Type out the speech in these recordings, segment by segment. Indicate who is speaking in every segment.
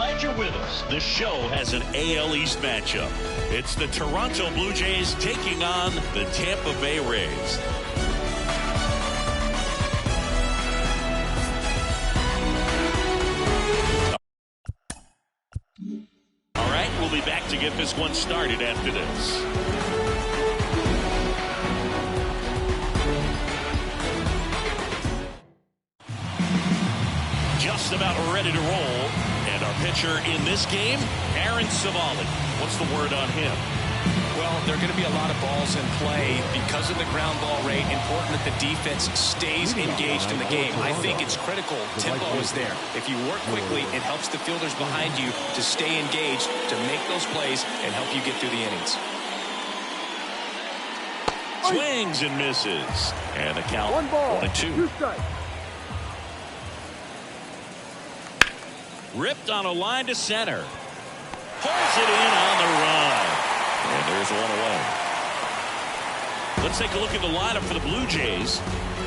Speaker 1: Glad you're with us. The show has an AL East matchup. It's the Toronto Blue Jays taking on the Tampa Bay Rays. All right, we'll be back to get this one started after this. Just about ready to roll. And our pitcher in this game, Aaron Savali. What's the word on him?
Speaker 2: Well, there are going to be a lot of balls in play because of the ground ball rate. Important that the defense stays engaged in the game. I think it's critical. Tempo is there. If you work quickly, it helps the fielders behind you to stay engaged, to make those plays, and help you get through the innings.
Speaker 1: Swings and misses. And the count 1-2. Ripped on a line to center. Pulls it in on the run. And there's one away. Let's take a look at the lineup for the Blue Jays.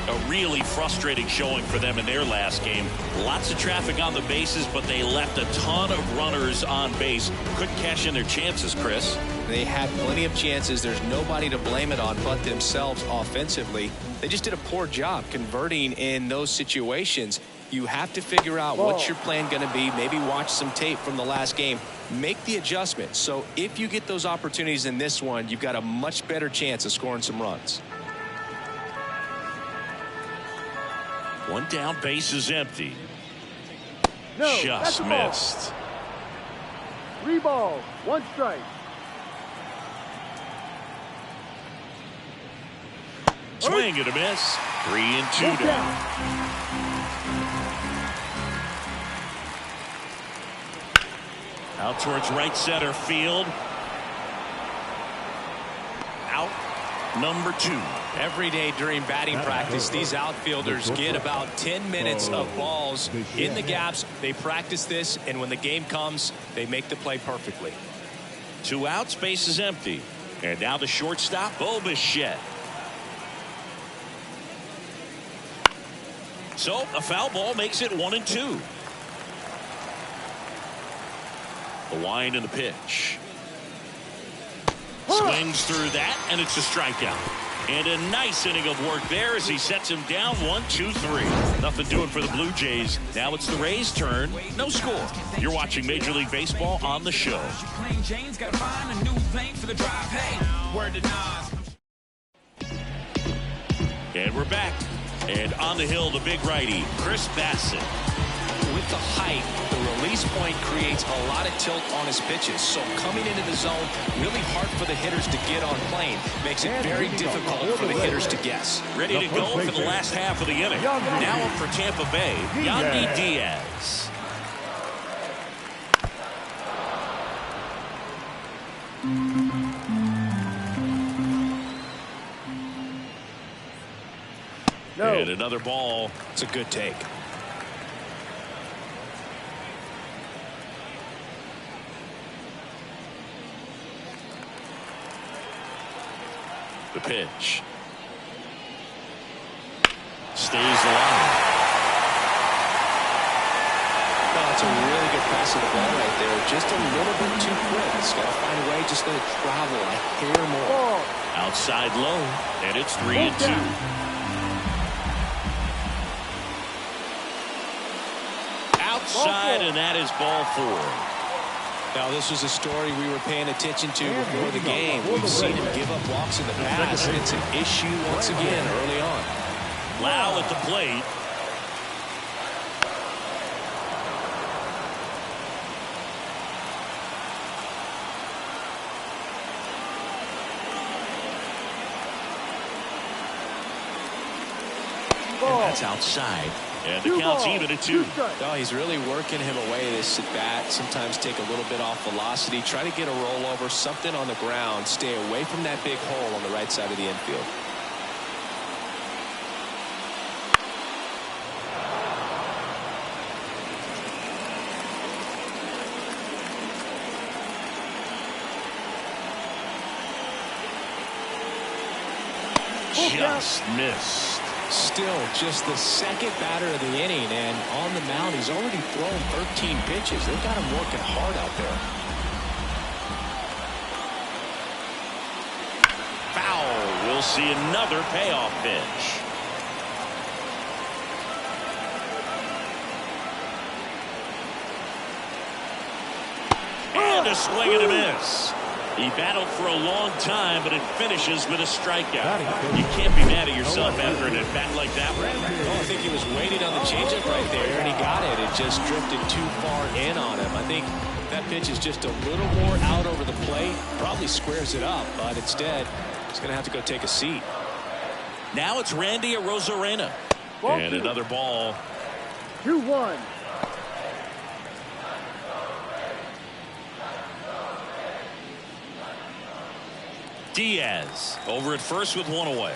Speaker 1: A really frustrating showing for them in their last game. Lots of traffic on the bases, but they left a ton of runners on base. Couldn't cash in their chances, Chris.
Speaker 2: They had plenty of chances. There's nobody to blame it on but themselves offensively. They just did a poor job converting in those situations. You have to figure out what's your plan going to be. Maybe watch some tape from the last game. Make the adjustment. So if you get those opportunities in this one, you've got a much better chance of scoring some runs.
Speaker 1: One down, base is empty. Just missed.
Speaker 3: 3 balls, 1 strike.
Speaker 1: Swing and a miss. 3-2 down. Out towards right center field. Out number 2.
Speaker 2: Every day during batting practice, these outfielders get about 10 minutes of balls in the gaps. They practice this, and when the game comes, they make the play perfectly.
Speaker 1: 2 outs, base is empty. And now the shortstop, Bichette. So a foul ball makes it 1-2. The wind and the pitch. Swings through that, and it's a strikeout. And a nice inning of work there as he sets him down 1-2-3. Nothing doing for the Blue Jays. Now it's the Rays' turn. No score. You're watching Major League Baseball on the show. And we're back. And on the hill, the big righty, Chris Bassett.
Speaker 2: With the height, the release point creates a lot of tilt on his pitches. So coming into the zone, really hard for the hitters to get on plane. Makes it very difficult for the hitters to guess.
Speaker 1: Ready to go for the last half of the inning. Now up for Tampa Bay, Yandy Diaz. And another ball.
Speaker 2: It's a good take.
Speaker 1: The pitch. Stays alive.
Speaker 2: No, it's a really good pass of the ball right there. Just a little bit too quick. It's got to find a way. Just let it travel a hair more.
Speaker 1: Outside low. And it's 3-2. Outside, and that is ball 4.
Speaker 2: Now, this was a story we were paying attention to before the game. We've seen him give up walks in the past, and it's an issue once again early on.
Speaker 1: Lau at the plate. And that's outside. And the count's even at 2.
Speaker 2: No, he's really working him away this at bat. Sometimes take a little bit off velocity. Try to get a rollover, something on the ground. Stay away from that big hole on the right side of the infield.
Speaker 1: Just missed.
Speaker 2: Still just the second batter of the inning, and on the mound he's already thrown 13 pitches. They've got him working hard out there.
Speaker 1: Foul. We'll see another payoff pitch. And a swing and a miss. He battled for a long time, but it finishes with a strikeout. You can't be mad at yourself after an at-bat like that one.
Speaker 2: Oh, I think he was waiting on the changeup right there, and he got it. It just drifted too far in on him. I think that pitch is just a little more out over the plate. Probably squares it up, but instead, he's going to have to go take a seat.
Speaker 1: Now it's Randy Arozarena. And another ball.
Speaker 3: 2-1.
Speaker 1: Diaz over at first with one away.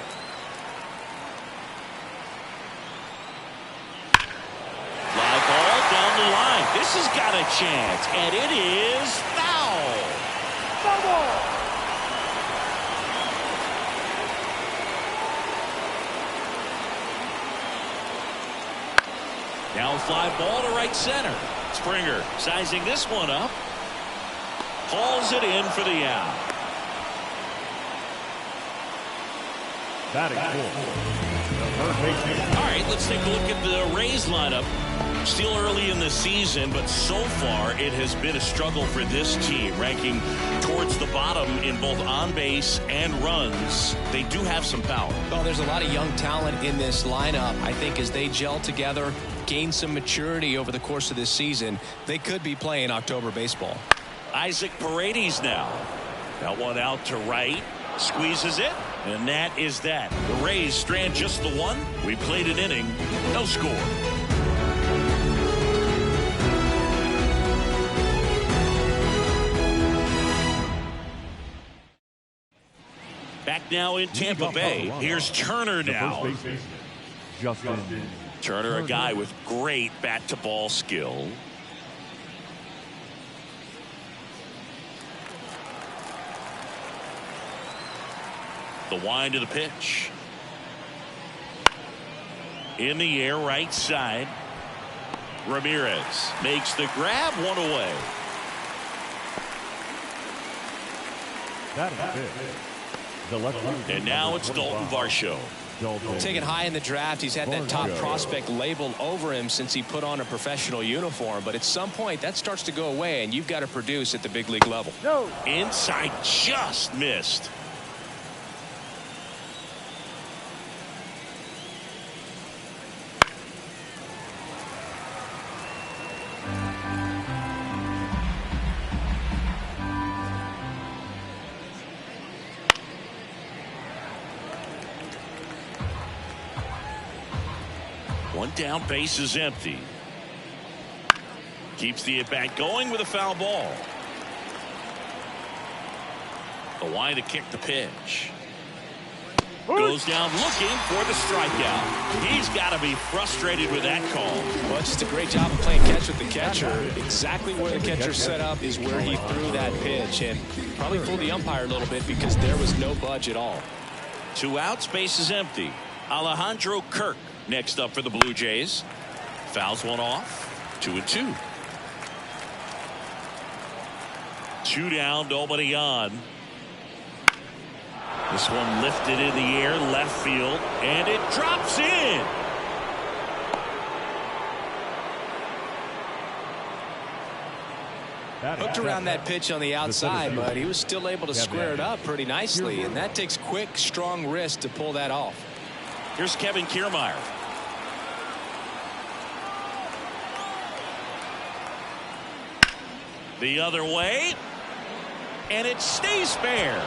Speaker 1: Fly ball down the line. This has got a chance, and it is foul. Now a fly ball to right center. Springer sizing this one up. Hauls it in for the out.
Speaker 4: Batting fourth.
Speaker 1: All right, let's take a look at the Rays lineup. Still early in the season, but so far it has been a struggle for this team, ranking towards the bottom in both on base and runs. They do have some power.
Speaker 2: Well, there's a lot of young talent in this lineup. I think as they gel together, gain some maturity over the course of this season, they could be playing October baseball.
Speaker 1: Isaac Paredes now. That one out to right. Squeezes it, and that is that. The Rays strand just the one. We played an inning, no score. Back now in Tampa Bay. Here's Turner now. Turner, a guy with great bat-to-ball skill. The wind of the pitch. In the air, right side. Ramirez makes the grab, one away. And now it's Dalton Varsho.
Speaker 2: Taken high in the draft, he's had that top prospect labeled over him since he put on a professional uniform. But at some point, that starts to go away, and you've got to produce at the big league level.
Speaker 3: No.
Speaker 1: Inside, just missed. One down, base is empty. Keeps the at-bat going with a foul ball. The line to kick the pitch. Goes down looking for the strikeout. He's got to be frustrated with that call.
Speaker 2: Well, it's just a great job of playing catch with the catcher. Exactly where the catcher set up is where he threw that pitch, and probably fooled the umpire a little bit because there was no budge at all.
Speaker 1: 2 outs, base is empty. Alejandro Kirk next up for the Blue Jays. Fouls one off. 2-2. 2 down, nobody on. This one lifted in the air, left field, and it drops in.
Speaker 2: Hooked around that pitch on the outside, but he was still able to square it up pretty nicely, and that takes quick, strong wrist to pull that off.
Speaker 1: Here's Kevin Kiermaier. The other way, and it stays fair.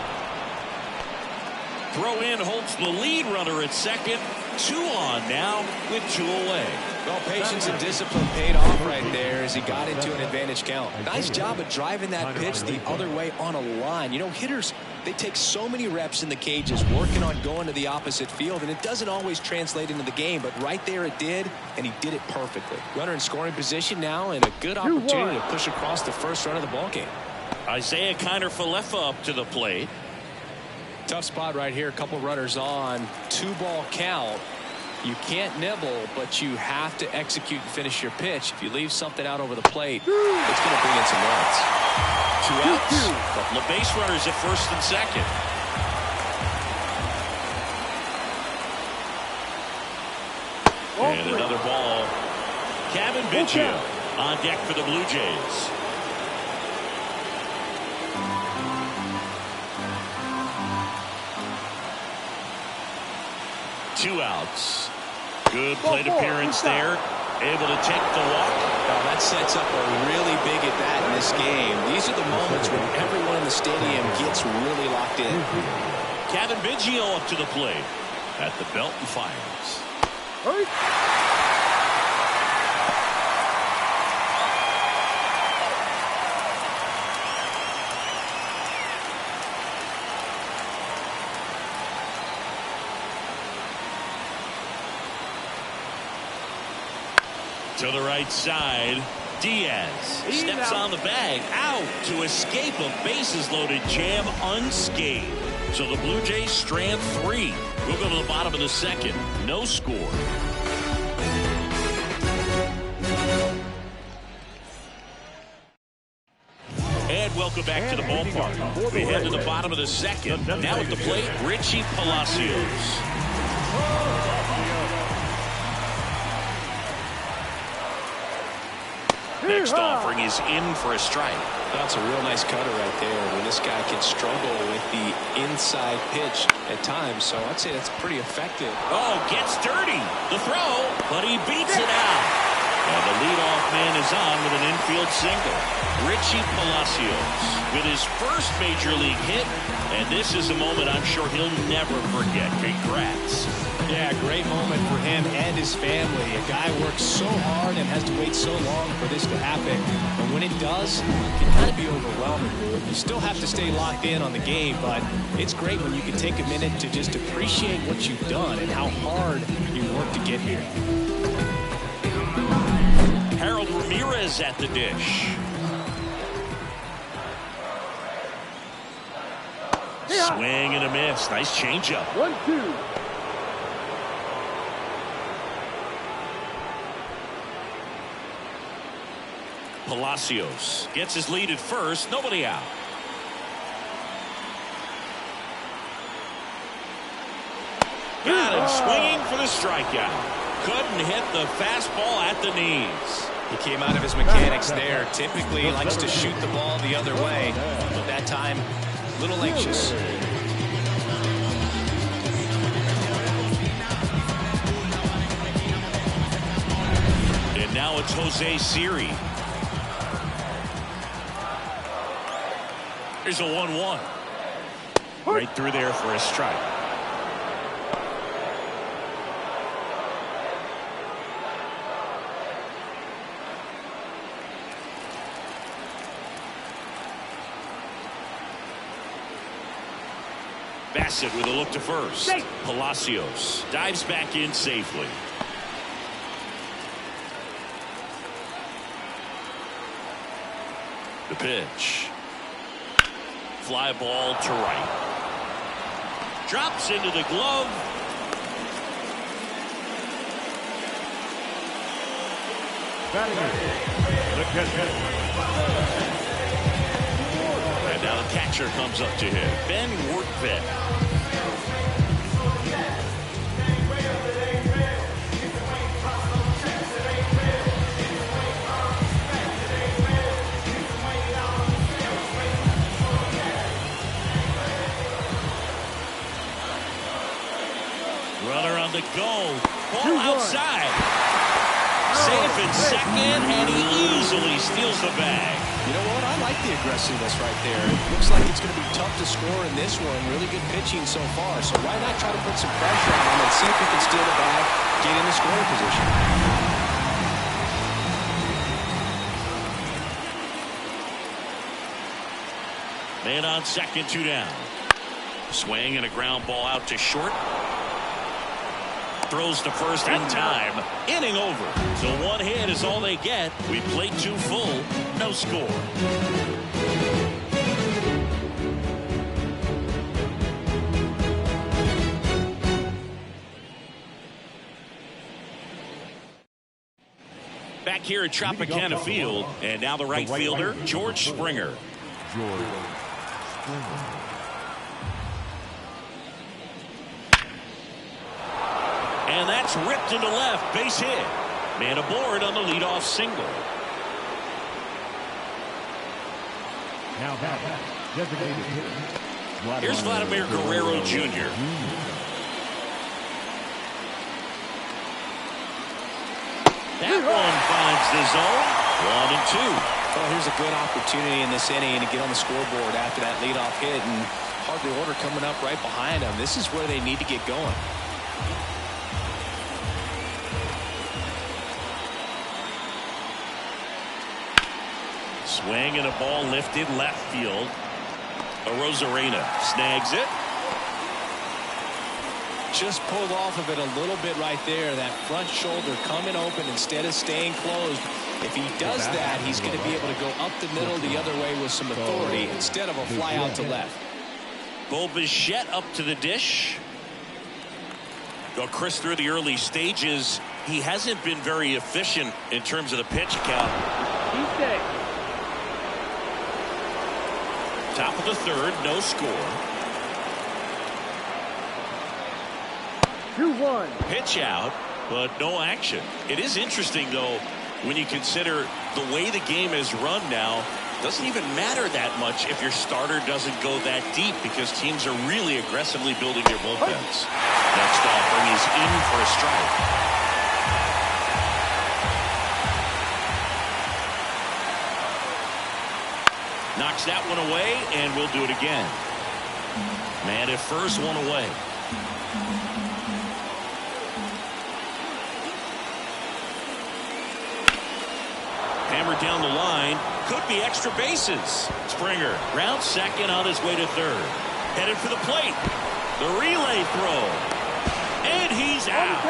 Speaker 1: Throw in holds the lead runner at second. 2 on now with 2 away.
Speaker 2: Well, patience and discipline paid off right there as he got into an advantage count. Nice job of driving that pitch the other way on a line. You know, hitters, they take so many reps in the cages working on going to the opposite field, and it doesn't always translate into the game, but right there it did, and he did it perfectly. Runner in scoring position now, and a good opportunity to push across the first run of the ballgame.
Speaker 1: Isaiah Kiner-Falefa up to the plate.
Speaker 2: Tough spot right here. A couple runners on. 2-ball count. You can't nibble, but you have to execute and finish your pitch. If you leave something out over the plate, it's going to bring in some runs.
Speaker 1: 2 outs. Couple of base runners at first and second. And another ball. Kevin Biggio on deck for the Blue Jays. Two outs. Good plate appearance there. Able to take the walk.
Speaker 2: Now that sets up a really big at bat in this game. These are the moments when everyone in the stadium gets really locked in.
Speaker 1: Kevin Biggio up to the plate at the belt and fires. To the right side, Diaz steps on the bag, out to escape a bases-loaded jam unscathed. So the Blue Jays strand 3. We'll go to the bottom of the second. No score. And welcome back to the ballpark. We head to the bottom of the second. Now at the plate, Richie Palacios. Next offering is in for a strike.
Speaker 2: That's a real nice cutter right there. When this guy can struggle with the inside pitch at times, so I'd say that's pretty effective.
Speaker 1: Oh, gets dirty. The throw, but he beats it out. And the leadoff man is on with an infield single. Richie Palacios with his first major league hit, and this is a moment I'm sure he'll never forget. Congrats.
Speaker 2: Yeah, great moment for him and his family. A guy works so hard and has to wait so long for this to happen. And when it does, it can kind of be overwhelming. You still have to stay locked in on the game, but it's great when you can take a minute to just appreciate what you've done and how hard you worked to get here.
Speaker 1: Harold Ramirez at the dish. Swing and a miss. Nice changeup.
Speaker 3: 1-2.
Speaker 1: Palacios gets his lead at first. Nobody out. Got him swinging for the strikeout. Couldn't hit the fastball at the knees.
Speaker 2: He came out of his mechanics there. Typically likes to shoot the ball the other way, but that time a little anxious.
Speaker 1: And now it's Jose Siri. Here's a 1-1. Right through there for a strike. Bassett with a look to first. Palacios dives back in safely. The pitch. Fly ball to right. Drops into the glove. And now the catcher comes up to him. Ben Workvet. Runner on the go. Ball outside. Safe in second, and he easily steals the bag.
Speaker 2: You know what? I like the aggressiveness right there. It looks like it's going to be tough to score in this one. Really good pitching so far. So why not try to put some pressure on him and see if he can steal the bag, get in the scoring position.
Speaker 1: Man on second, 2 down. Swing and a ground ball out to short. Throws to first in time. Inning over. So 1 hit is all they get. We played 2 full. No score. here at Tropicana Field. And now the right fielder, George Springer. And that's ripped into left, base hit. Man aboard on the leadoff single.
Speaker 4: Now back, designated hitter.
Speaker 1: Here's Vladimir Guerrero Jr. That one finds the zone. 1-2.
Speaker 2: Well, here's a good opportunity in this inning to get on the scoreboard after that leadoff hit, and hardly order coming up right behind them. This is where they need to get going.
Speaker 1: Swing and a ball lifted left field. Arozarena snags it.
Speaker 2: Just pulled off of it a little bit right there. That front shoulder coming open instead of staying closed. If he does that, he's going to be able to go up the middle the other way with some authority instead of a fly out to left.
Speaker 1: Bo Bichette up to the dish. Well, Chris, through the early stages, he hasn't been very efficient in terms of the pitch count.
Speaker 3: He's dead.
Speaker 1: Top of the third, no score.
Speaker 3: 2-1.
Speaker 1: Pitch out, but no action. It is interesting, though, when you consider the way the game is run now. Doesn't even matter that much if your starter doesn't go that deep, because teams are really aggressively building their bullpens. Next offering is in for a strike. Knocks that one away, and we'll do it again. Man at first, one away. Hammered down the line. Could be extra bases. Springer round second on his way to third. Headed for the plate. The relay throw. And he's out.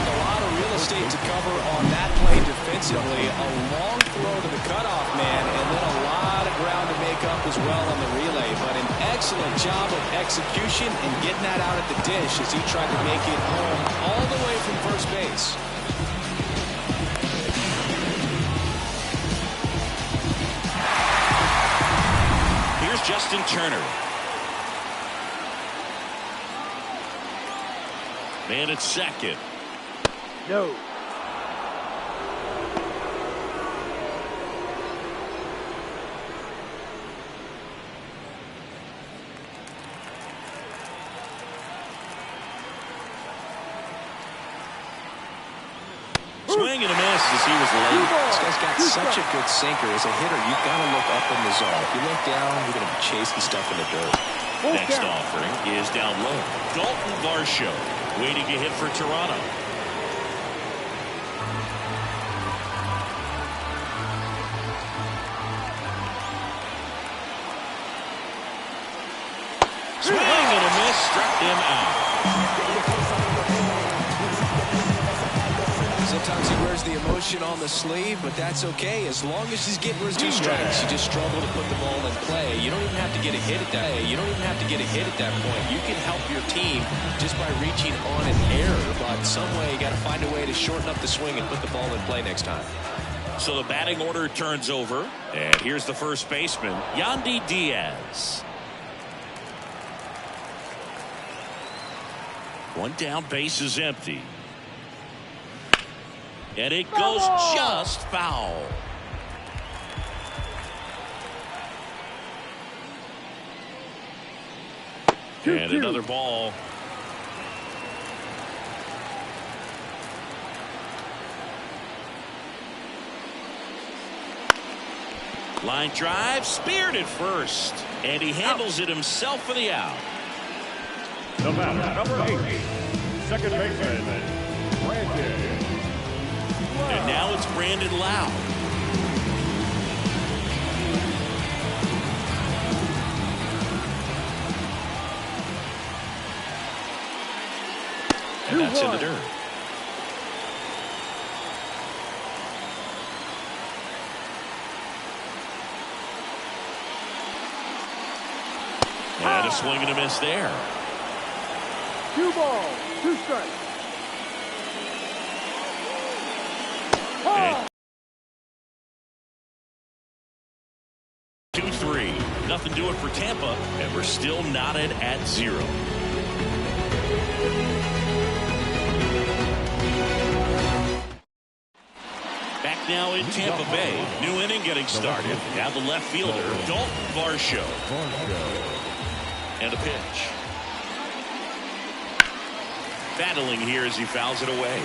Speaker 2: A lot of real estate to cover on that play defensively. A long throw to the cutoff man, and then a lot of ground to make up as well on the relay. But an excellent job of execution and getting that out at the dish as he tried to make it home all the way from first base.
Speaker 1: Here's Justin Turner. Man at second.
Speaker 3: No.
Speaker 1: Swing and a miss as he was late.
Speaker 2: This guy's got such a good sinker. As a hitter, you've got to look up in the zone. If you look down, you're going to be chasing stuff in the dirt.
Speaker 1: Next offering is down low. Dalton Varsho waiting to hit for Toronto. Swing and a miss, struck him out.
Speaker 2: Sometimes he wears the emotion on the sleeve, but that's okay as long as he's getting his 2 strikes. You just struggle to put the ball in play. You don't even have to get a hit at that. Point. You can help your team just by reaching on an error, but some way you got to find a way to shorten up the swing and put the ball in play next time.
Speaker 1: So the batting order turns over, and here's the first baseman, Yandy Diaz. One down, base is empty. And it goes just foul. And another ball. Line drive, speared at first. And he handles it himself for the out.
Speaker 4: The batter, number 8, second baseman, Brandon.
Speaker 1: And now it's Brandon Lau. And that's in the dirt. And a swing and a miss there.
Speaker 3: 2 balls, 2 strikes.
Speaker 1: 1-0 do it for Tampa, and we're still knotted at 0. Back now in Tampa Bay. New inning getting started. Now the left fielder, Dalton Varsho. And a pitch. Battling here as he fouls it away.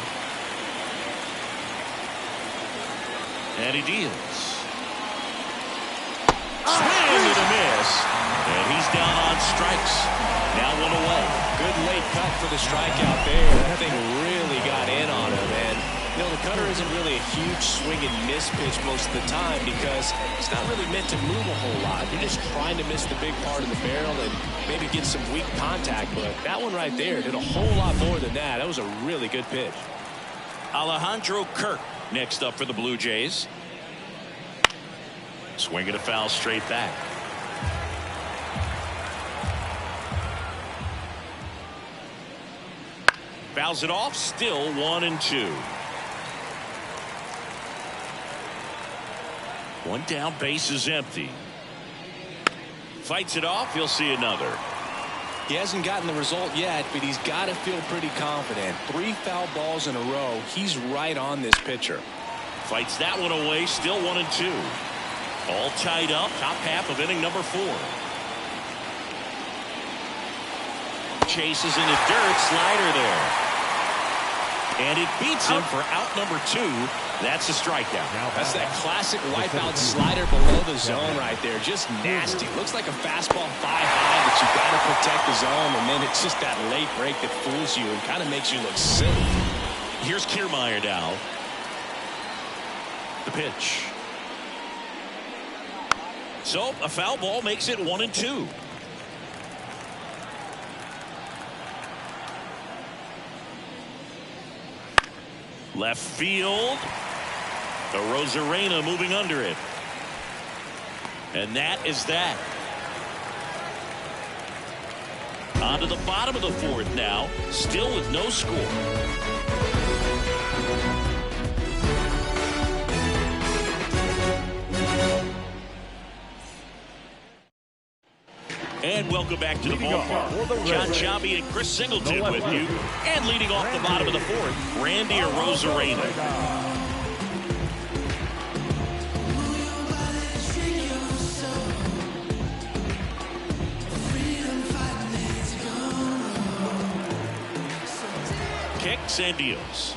Speaker 1: And he deals. Swing and a miss. And he's down on strikes. Now 1 away.
Speaker 2: Good late cut for the strikeout there. That thing really got in on him. And, you know, the cutter isn't really a huge swing and miss pitch most of the time because it's not really meant to move a whole lot. You're just trying to miss the big part of the barrel and maybe get some weak contact. But that one right there did a whole lot more than that. That was a really good pitch.
Speaker 1: Alejandro Kirk next up for the Blue Jays. Swing and a foul straight back. Fouls it off, still 1-2. One down, base is empty. Fights it off, he'll see another.
Speaker 2: He hasn't gotten the result yet, but he's got to feel pretty confident. 3 foul balls in a row. He's right on this pitcher.
Speaker 1: Fights that one away, still 1-2. All tied up, top half of inning number 4. Chases in the dirt, slider there. And it beats him for out number 2. That's a strikeout.
Speaker 2: That's that classic wipeout slider below the zone right there. Just nasty. Looks like a fastball 5 high, but you got to protect the zone, and then it's just that late break that fools you and kind of makes you look silly.
Speaker 1: Here's Kiermaier now. The pitch. So a foul ball makes it 1-2. Left field. The Rosarena moving under it. And that is that. On to the bottom of the 4th now. Still with no score. And welcome back to the ballpark. John Sciambi and Chris Singleton with you. And leading off the bottom of the 4th, Randy Arozarena. Kicks and deals.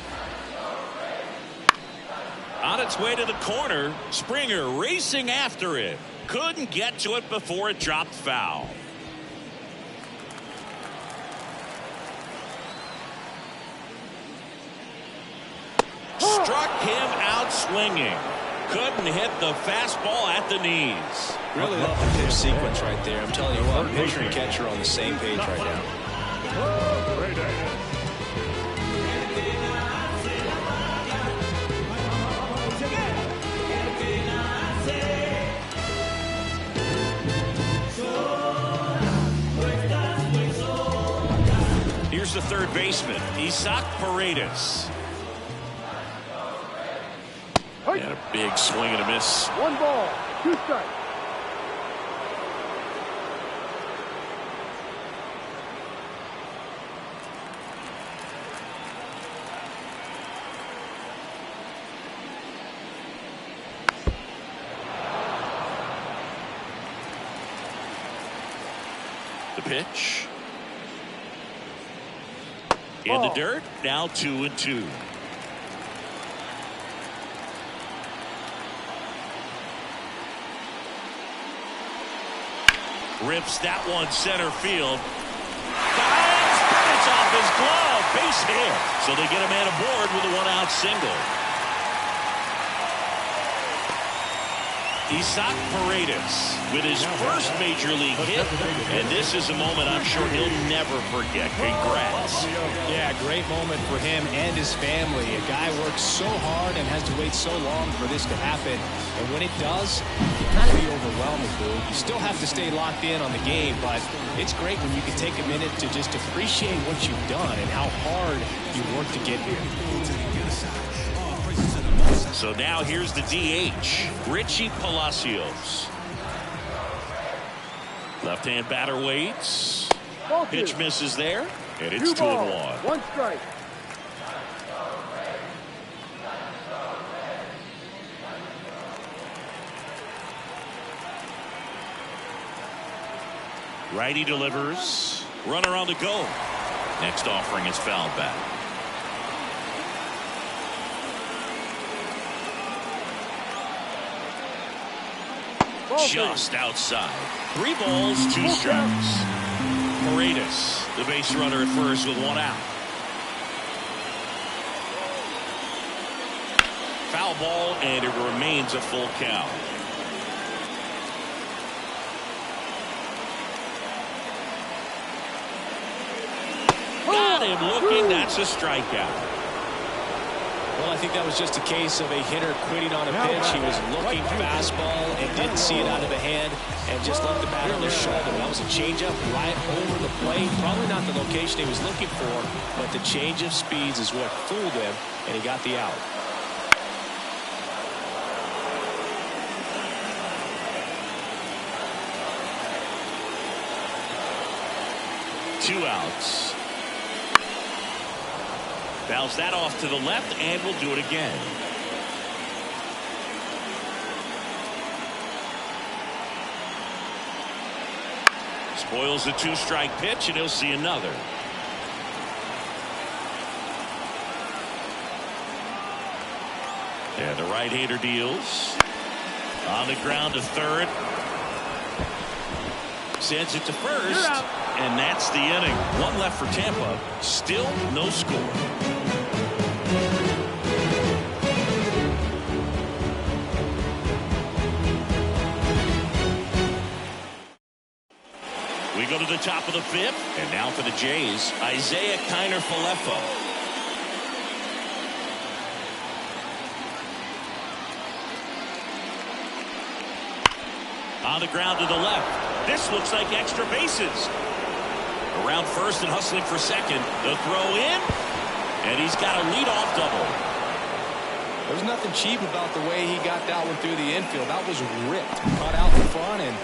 Speaker 1: On its way to the corner, Springer racing after it. Couldn't get to it before it dropped foul. Struck him out swinging. Couldn't hit the fastball at the knees.
Speaker 2: Really love the pitch sequence right there. I'm telling you what, pitcher and catcher are on the same page right now.
Speaker 1: Here's the third baseman, Isaac Paredes. And a big swing and a miss.
Speaker 3: 1 ball, 2 strikes.
Speaker 1: The pitch. In the dirt, now 2-2. Rips that one center field. It's off his glove. Base hit. So they get a man aboard with a 1-out single. Isaac Paredes with his first major league hit, and this is a moment I'm sure he'll never forget. Congrats.
Speaker 2: Yeah, great moment for him and his family. A guy works so hard and has to wait so long for this to happen, and when it does, it can be overwhelming, dude. You still have to stay locked in on the game, but it's great when you can take a minute to just appreciate what you've done and how hard you worked to get here.
Speaker 1: So now here's the DH, Richie Palacios. Left-hand batter waits.
Speaker 3: Ball
Speaker 1: Pitch
Speaker 3: two.
Speaker 1: misses there, and it's 2
Speaker 3: balls,
Speaker 1: and 1.
Speaker 3: one strike.
Speaker 1: Righty delivers. Runner on the go. Next offering is fouled back.
Speaker 3: Ball
Speaker 1: Just outside. 3 balls, 2 strikes. Paredes, the base runner at first with 1 out. Foul ball, and it remains a full count. Got him looking. That's a strikeout.
Speaker 2: Well, I think that was just a case of a hitter quitting on a pitch. He was looking fastball and didn't see it out of the hand and just left the bat on his shoulder. That was a changeup right over the plate. Probably not the location he was looking for, but the change of speeds is what fooled him, and he got the out.
Speaker 1: Two outs. Fouls that off to the left, and will do it again. Spoils the 2-strike pitch, and he'll see another. And the right-hander deals. On the ground to third. Sends it to first, and that's the inning. 1 left for Tampa. Still no score. We go to the top of the 5th, and now for the Jays, Isaiah Kiner-Falefa. On the ground to the left. This looks like extra bases. Around first and hustling for second. The throw in, and he's got a leadoff double.
Speaker 2: There's nothing cheap about the way he got that one through the infield. That was ripped. Caught out in front and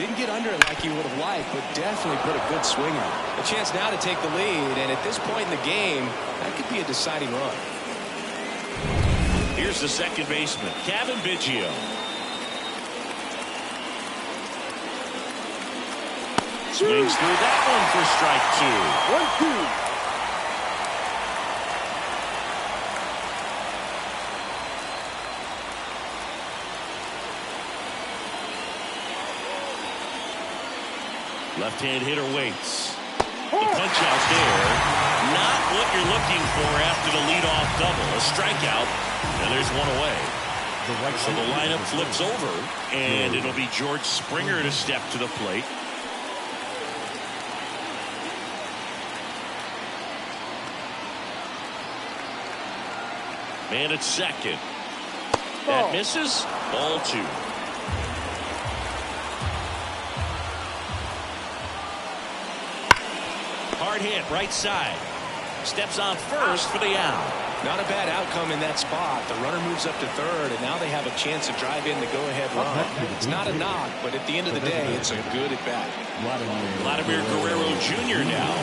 Speaker 2: didn't get under it like he would have liked, but definitely put a good swing on it. A chance now to take the lead, and at this point in the game, that could be a deciding run.
Speaker 1: Here's the second baseman, Kevin Biggio. Swings through that one for strike 2.
Speaker 3: 1-2.
Speaker 1: Left-hand hitter waits. The punch out there. Not what you're looking for after the leadoff double. A strikeout, and there's 1 away. So the lineup flips over, and it'll be George Springer to step to the plate. Man at second. That misses. Ball 2. Hard hit right side. Steps on first for the out.
Speaker 2: Not a bad outcome in that spot. The runner moves up to third, and now they have a chance to drive in the go-ahead run. It's not a knock, but at the end of the day, it's a good at-bat.
Speaker 1: Vladimir Guerrero Jr. now.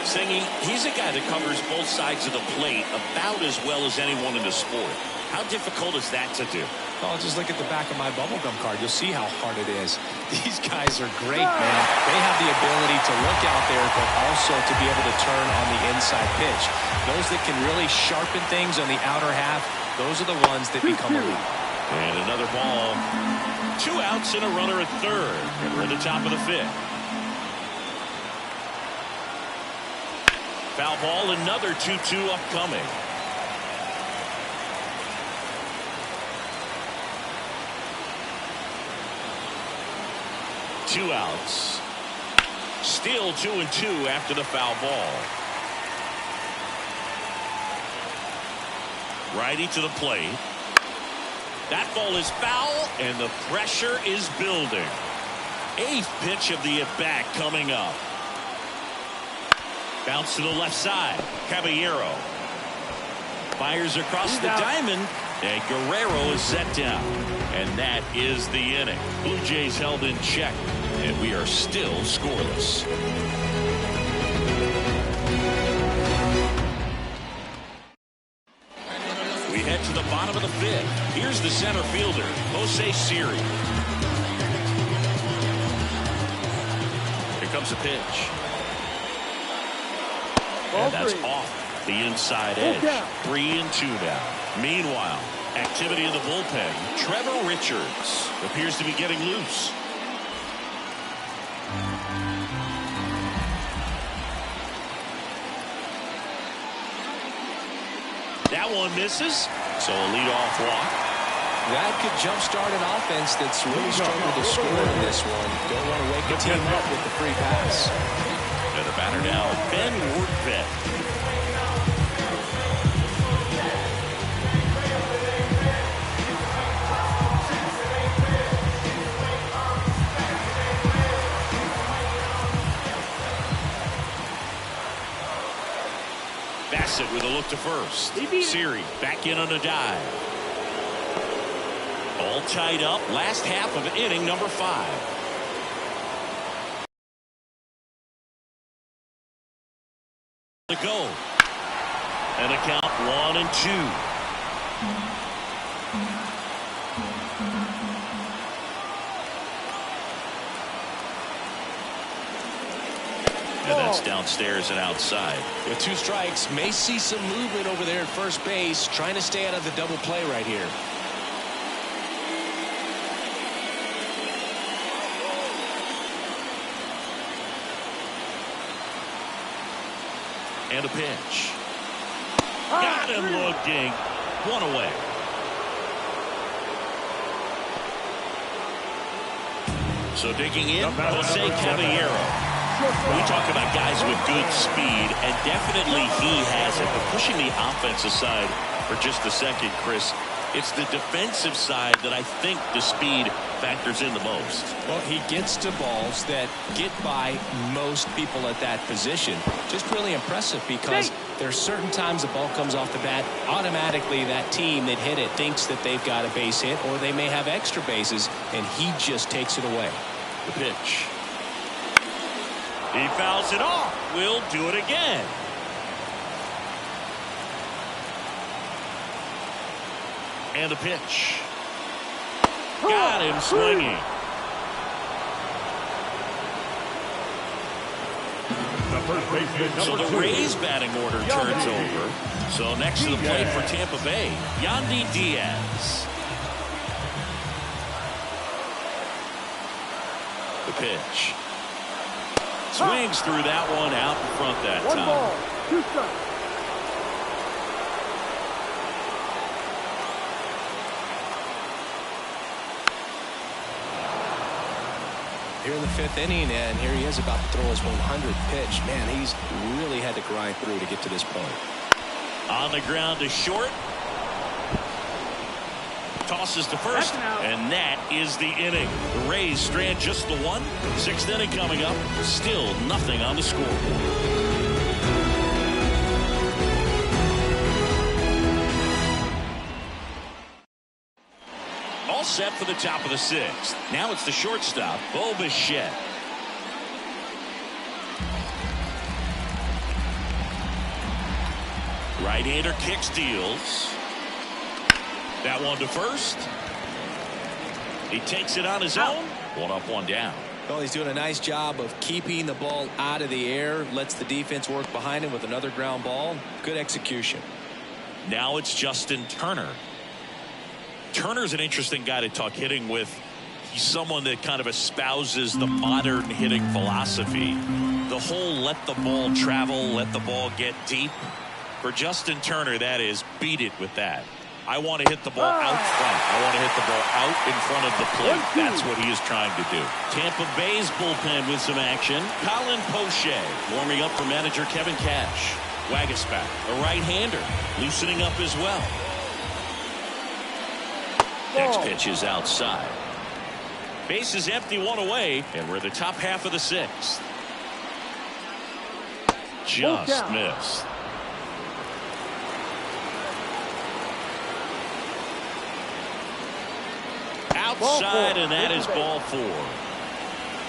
Speaker 1: Singy, he's a guy that covers both sides of the plate about as well as anyone in the sport. How difficult is that to do?
Speaker 2: Oh, just look at the back of my bubblegum card. You'll see how hard it is. These guys are great, man. They have the ability to look out there, but also to be able to turn on the inside pitch. Those that can really sharpen things on the outer half, those are the ones that become elite.
Speaker 1: And another ball. 2 outs and a runner at third. And we're at the top of the 5th. Foul ball, another 2-2 upcoming. Two outs. Still 2-2 after the foul ball. Righty to the plate. That ball is foul, and the pressure is building. 8th pitch of the at-bat coming up. Bounce to the left side. Caballero fires across the diamond, And Guerrero is set down. And that is the inning. Blue Jays held in check. And we are still scoreless. We head to the bottom of the fifth. Here's the center fielder, Jose Siri. Here comes a pitch. And that's off the inside edge. 3-2 now. Meanwhile, activity in the bullpen. Trevor Richards appears to be getting loose. That one misses, so a leadoff walk.
Speaker 2: That could jumpstart an offense that's really struggled to score in this one. Don't want to wake the team up with the free pass.
Speaker 1: And the batter now, Ben Workvet. Bassett with a look to first. Siri back in on a dive. All tied up. Last half of inning number 5. To go. And a count 1-2. And that's downstairs and outside.
Speaker 2: With 2 strikes, may see some movement over there at first base, trying to stay out of the double play right here.
Speaker 1: And a pitch. Got him looking. 1 away. So digging in, Jose Caballero. We talk about guys with good speed, and definitely he has it. But pushing the offense aside for just a second, Chris, it's the defensive side that I think the speed factors in the most.
Speaker 2: Well, he gets to balls that get by most people at that position. Just really impressive because there's certain times the ball comes off the bat, automatically that team that hit it thinks that they've got a base hit or they may have extra bases, and he just takes it away.
Speaker 1: The pitch. He fouls it off. We'll do it again. And a pitch. Got him swinging. So the Rays batting order turns over. So next to the plate for Tampa Bay, Yandy Diaz. The pitch. Swings through that one out in front that time.
Speaker 3: 1 ball, 2 strikes.
Speaker 2: Here in the 5th inning, and here he is about to throw his 100th pitch. Man, he's really had to grind through to get to this point.
Speaker 1: On the ground to short. Tosses to first, and that is the inning. The Rays strand just the 1. 6th inning coming up. Still nothing on the scoreboard. All set for the top of the 6th. Now it's the shortstop, Bo Bichette. Right-hander kicks, deals. That one to first. He takes it on his own. 1 up, 1 down.
Speaker 2: Well, he's doing a nice job of keeping the ball out of the air. Lets the defense work behind him with another ground ball. Good execution.
Speaker 1: Now it's Justin Turner. Turner's an interesting guy to talk hitting with. He's someone that kind of espouses the modern hitting philosophy. The whole let the ball travel, let the ball get deep. For Justin Turner, that is, beat it with that. I want to hit the ball out front. I want to hit the ball out in front of the plate. That's what he is trying to do. Tampa Bay's bullpen with some action. Colin Poche warming up for manager Kevin Cash. Waguespack, a right-hander, loosening up as well. Next pitch is outside. Base is empty, 1 away, and we're the top half of the 6th. Just missed. outside, and that is ball 4.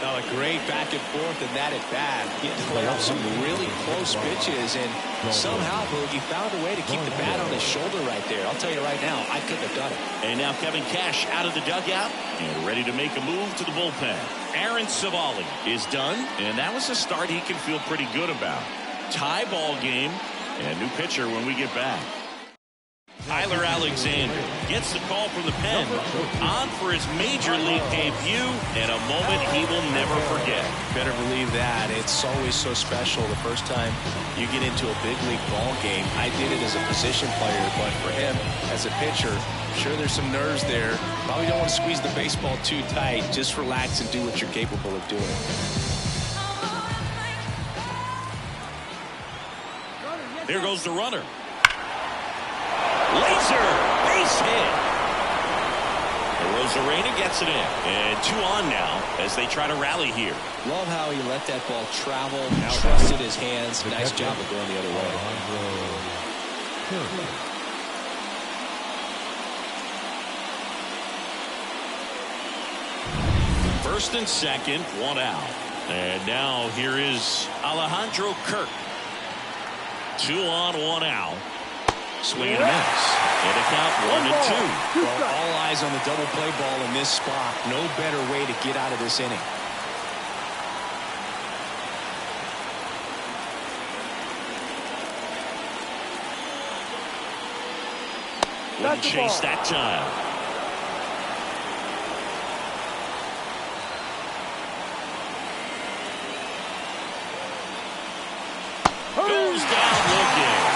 Speaker 2: Now a great back and forth and that at bat. He had to play off some really close pitches, and somehow Boogie found a way to keep the bat on his shoulder right there. I'll tell you right now, I couldn't have done it.
Speaker 1: And now Kevin Cash out of the dugout and ready to make a move to the bullpen. Aaron Savali is done, and that was a start he can feel pretty good about. Tie ball game, and new pitcher when we get back. Tyler Alexander gets the call from the pen, on for his major league debut, and a moment he will never forget.
Speaker 2: Better believe that. It's always so special the first time you get into a big league ball game. I did it as a position player, but for him as a pitcher, I'm sure there's some nerves there. Probably don't want to squeeze the baseball too tight. Just relax and do what you're capable of doing.
Speaker 1: There goes the runner. Laser base hit. Rosarena gets it in, and 2 on now as they try to rally here.
Speaker 2: Love how he let that ball travel, trusted his hands. Nice job of going the other way.
Speaker 1: First and second, 1 out. And now here is Alejandro Kirk. 2 on, 1 out. Swing and a miss. And a count 1-2.
Speaker 2: Well, all eyes on the double play ball in this spot. No better way to get out of this inning.
Speaker 1: Wouldn't chase that time. Goes down looking.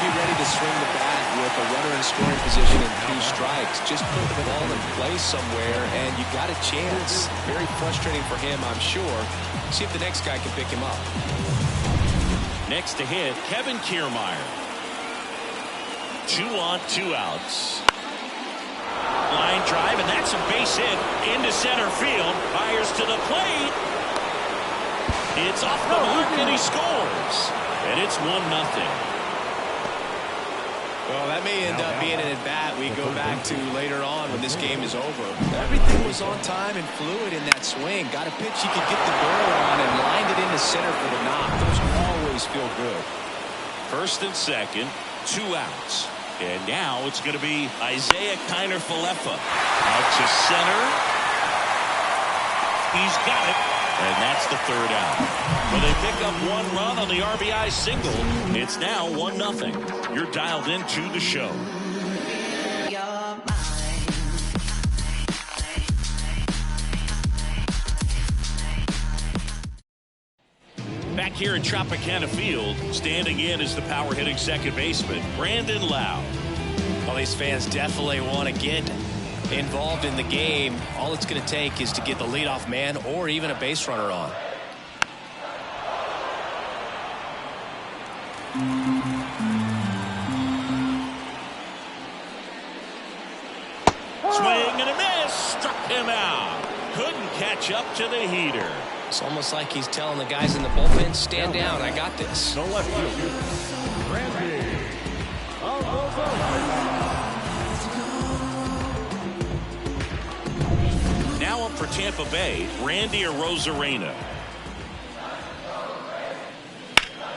Speaker 2: Ready to swing the bat with a runner in scoring position and 2 strikes. Just put the ball in place somewhere and you got a chance. Very frustrating for him, I'm sure. See if the next guy can pick him up.
Speaker 1: Next to hit, Kevin Kiermaier. 2 on, 2 outs. Line drive, and that's a base hit into center field. Fires to the plate. It's off the mark and he scores. And it's 1-0.
Speaker 2: Well, that may end up being an at-bat we go back to later on when this game is over. Everything was on time and fluid in that swing. Got a pitch he could get the barrel on and lined it into center for the knock. Those always feel good.
Speaker 1: First and second, 2 outs. And now it's going to be Isaiah Kiner-Falefa. Out to center. He's got it. And that's the 3rd out. Well, they pick up 1 run on the RBI single. It's now 1-0. You're dialed into the show. Back here at Tropicana Field, standing in is the power hitting second baseman, Brandon Lowe.
Speaker 2: Well, these fans definitely want to get involved in the game. All it's going to take is to get the leadoff man or even a base runner on.
Speaker 1: Swing and a miss. Struck him out. Couldn't catch up to the heater.
Speaker 2: It's almost like he's telling the guys in the bullpen, stand down, I got this.
Speaker 4: No left field. Randy.
Speaker 1: Now up for Tampa Bay, Randy Arozarena.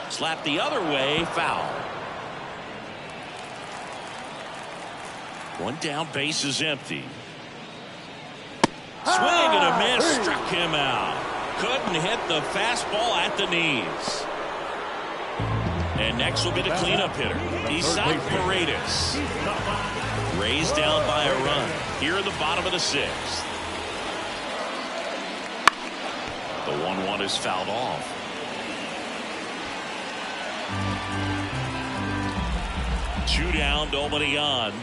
Speaker 1: Slap the other way, foul. 1 down, base is empty. Swing and a miss, struck him out. Couldn't hit the fastball at the knees. And next will be the cleanup hitter, Isaac Paredes. Raised down by a run here in the bottom of the 6th. The 1-1 is fouled off. Two down, nobody on.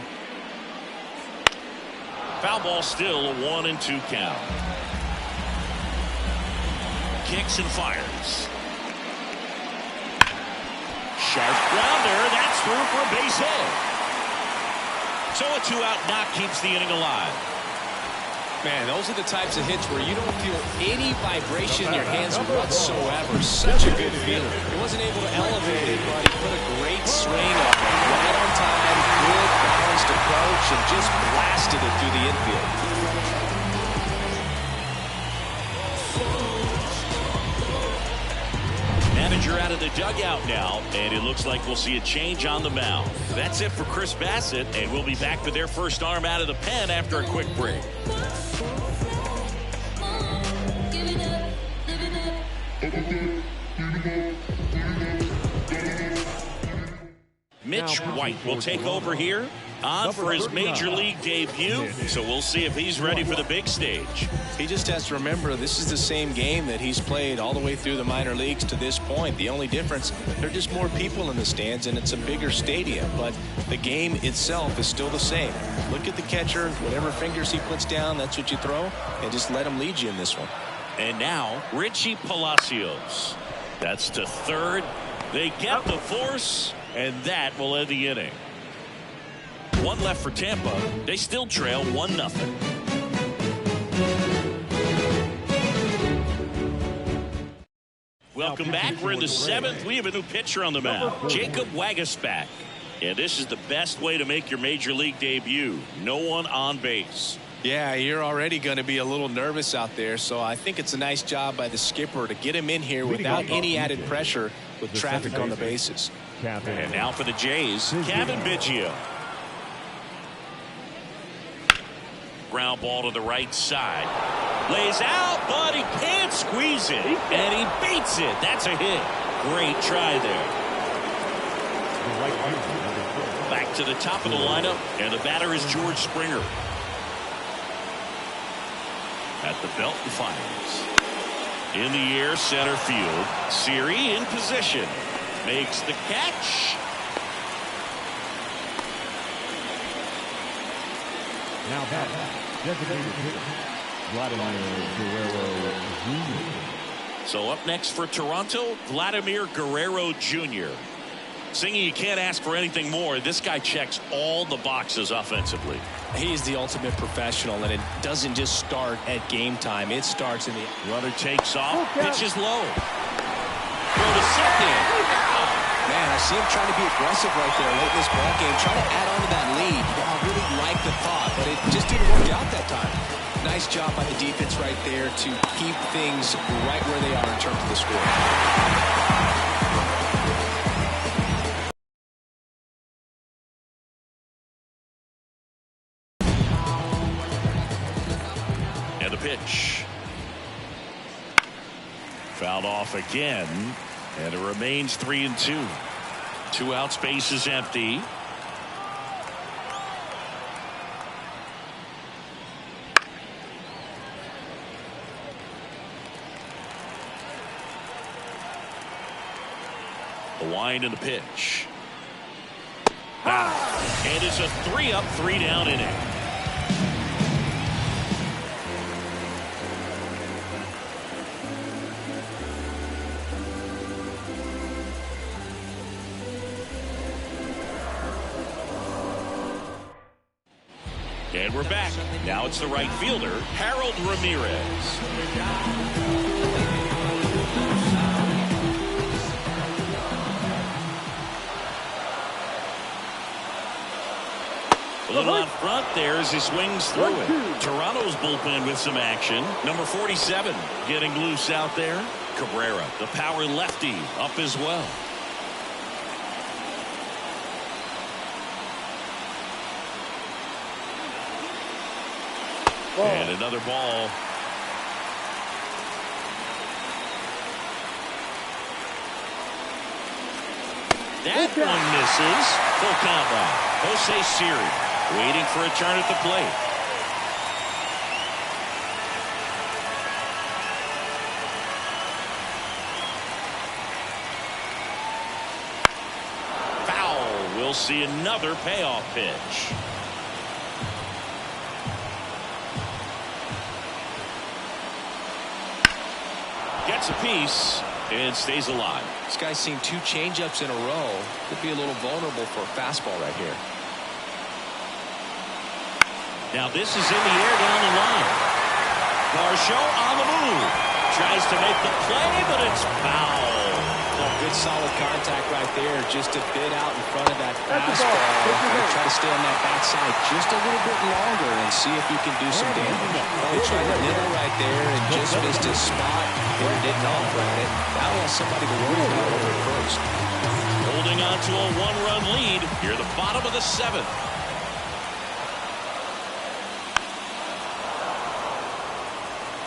Speaker 1: Foul ball still, a 1-2 count. Kicks and fires. Sharp grounder, that's through for a base hit. So a 2-out knock keeps the inning alive.
Speaker 2: Man, those are the types of hits where you don't feel any vibration in your hands whatsoever. Such a good feeling. He wasn't able to elevate it, but he put a great swing on it right on time, good balanced approach, and just blasted it through the infield.
Speaker 1: Manager out of the dugout now, and it looks like we'll see a change on the mound. That's it for Chris Bassett, and we'll be back with their first arm out of the pen after a quick break. Mitch White will take over here on for his major league debut, so we'll see if he's ready for the big stage.
Speaker 2: He just has to remember this is the same game that he's played all the way through the minor leagues to this point. The only difference, there are just more people in the stands and it's a bigger stadium, but the game itself is still the same. Look at the catcher, whatever fingers he puts down, that's what you throw, and just let him lead you in this one.
Speaker 1: And now Richie Palacios. That's to third. They get the force, and that will end the inning. One left for Tampa. They still trail 1-0. Welcome back. We're in the 7th. We have a new pitcher on the mound, Jacob Waguespack. And this is the best way to make your major league debut. No one on base.
Speaker 2: Yeah, you're already going to be a little nervous out there, so I think it's a nice job by the skipper to get him in here without any added pressure with traffic on the bases.
Speaker 1: And now for the Jays, Kevin Biggio. Ground ball to the right side. Lays out, but he can't squeeze it. And he beats it. That's a hit. Great try there. Back to the top of the lineup, and the batter is George Springer. At the belt and fires. In the air, center field. Siri in position. Makes the catch.
Speaker 4: Now back, designated hitter, Vladimir Guerrero Jr.
Speaker 1: So up next for Toronto, Vladimir Guerrero Jr. Singy, you can't ask for anything more. This guy checks all the boxes offensively.
Speaker 2: He's the ultimate professional, and it doesn't just start at game time. It starts in the...
Speaker 1: Runner takes off, pitches low. Throw to second.
Speaker 2: Man, I see him trying to be aggressive right there late in this ball game, trying to add on to that lead. I really like the thought, but it just didn't work out that time. Nice job by the defense right there to keep things right where they are in terms of the score.
Speaker 1: Pitch. Fouled off again, and it remains 3-2. 2 outs, base is empty. The wind and the pitch. And it's a 3-up, 3-down inning. And we're back. Now it's the right fielder, Harold Ramirez. A little out front there as he swings through it. Toronto's bullpen with some action. Number 47 getting loose out there. Cabrera, the power lefty, up as well. And another ball. That one misses. Full count now. Jose Siri waiting for a turn at the plate. Foul. We'll see another payoff pitch. Gets a piece and stays alive.
Speaker 2: This guy's seen 2 changeups in a row. Could be a little vulnerable for a fastball right here.
Speaker 1: Now this is in the air down the line. Garceau on the move. Tries to make the play, but it's foul. The
Speaker 2: good solid contact right there, just a bit out in front of that fastball. Try to stay on that backside just a little bit longer and see if you can do some damage. Well, he tried to nibble right there and just missed his spot. Hitter didn't offer at it. Now he has somebody to worry about over at first.
Speaker 1: Holding on to a one-run lead here at the bottom of the seventh.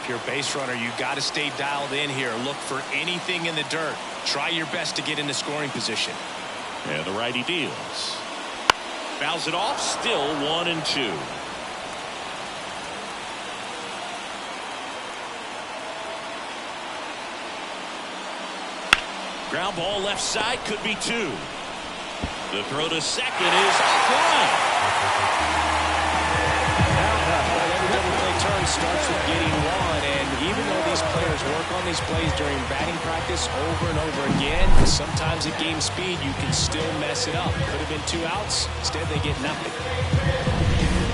Speaker 2: If you're a base runner, you got to stay dialed in here. Look for anything in the dirt. Try your best to get into scoring position.
Speaker 1: And the righty deals. Fouls it off. Still 1-2. Ground ball left side, could be 2. The throw to second is offline.
Speaker 2: Turn starts with getting 1, and even though these players work on these plays during batting practice over and over again, sometimes at game speed you can still mess it up. Could have been 2 outs. Instead they get nothing.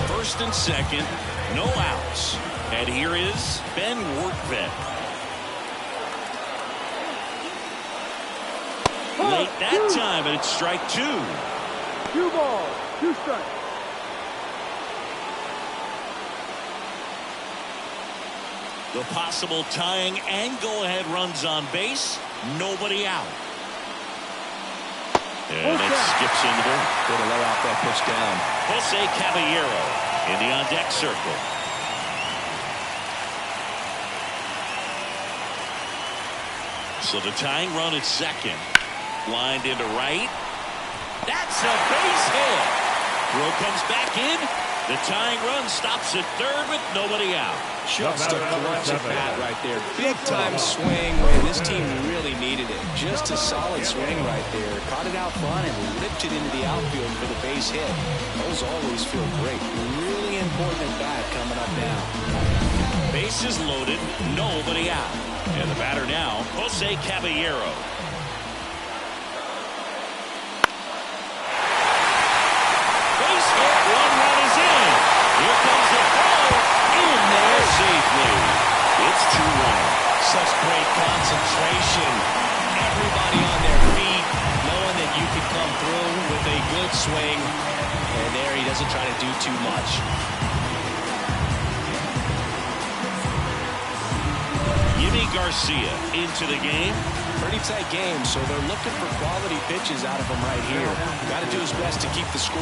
Speaker 1: First and second, no outs. And here is Ben Workman. Late that time, and it's strike 2.
Speaker 3: 2 balls, 2 strikes.
Speaker 1: The possible tying and go-ahead runs on base. Nobody out. And it skips into the dirt.
Speaker 2: Good to lay off that pitch down.
Speaker 1: Jose Caballero in the on-deck circle. So the tying run at second. Lined into right. That's a base hit. Throw comes back in. The tying run stops at third with nobody out.
Speaker 2: Just a clutch at bat right there. Big time swing when this team really needed it. Just a solid swing right there. Caught it out front and ripped it into the outfield for the base hit. Those always feel great. Really important at bat coming up now.
Speaker 1: Bases loaded, nobody out. And the batter now, Jose Caballero. Base hit, 1 run is in. Here comes the throw. In there safely. It's 2-1.
Speaker 2: Such great concentration. Everybody on their feet, knowing that you could come through with a good swing. And there he doesn't try to do too much.
Speaker 1: Yimi Garcia into the game.
Speaker 2: Pretty tight game, so they're looking for quality pitches out of him right here. Got to do his best to keep the score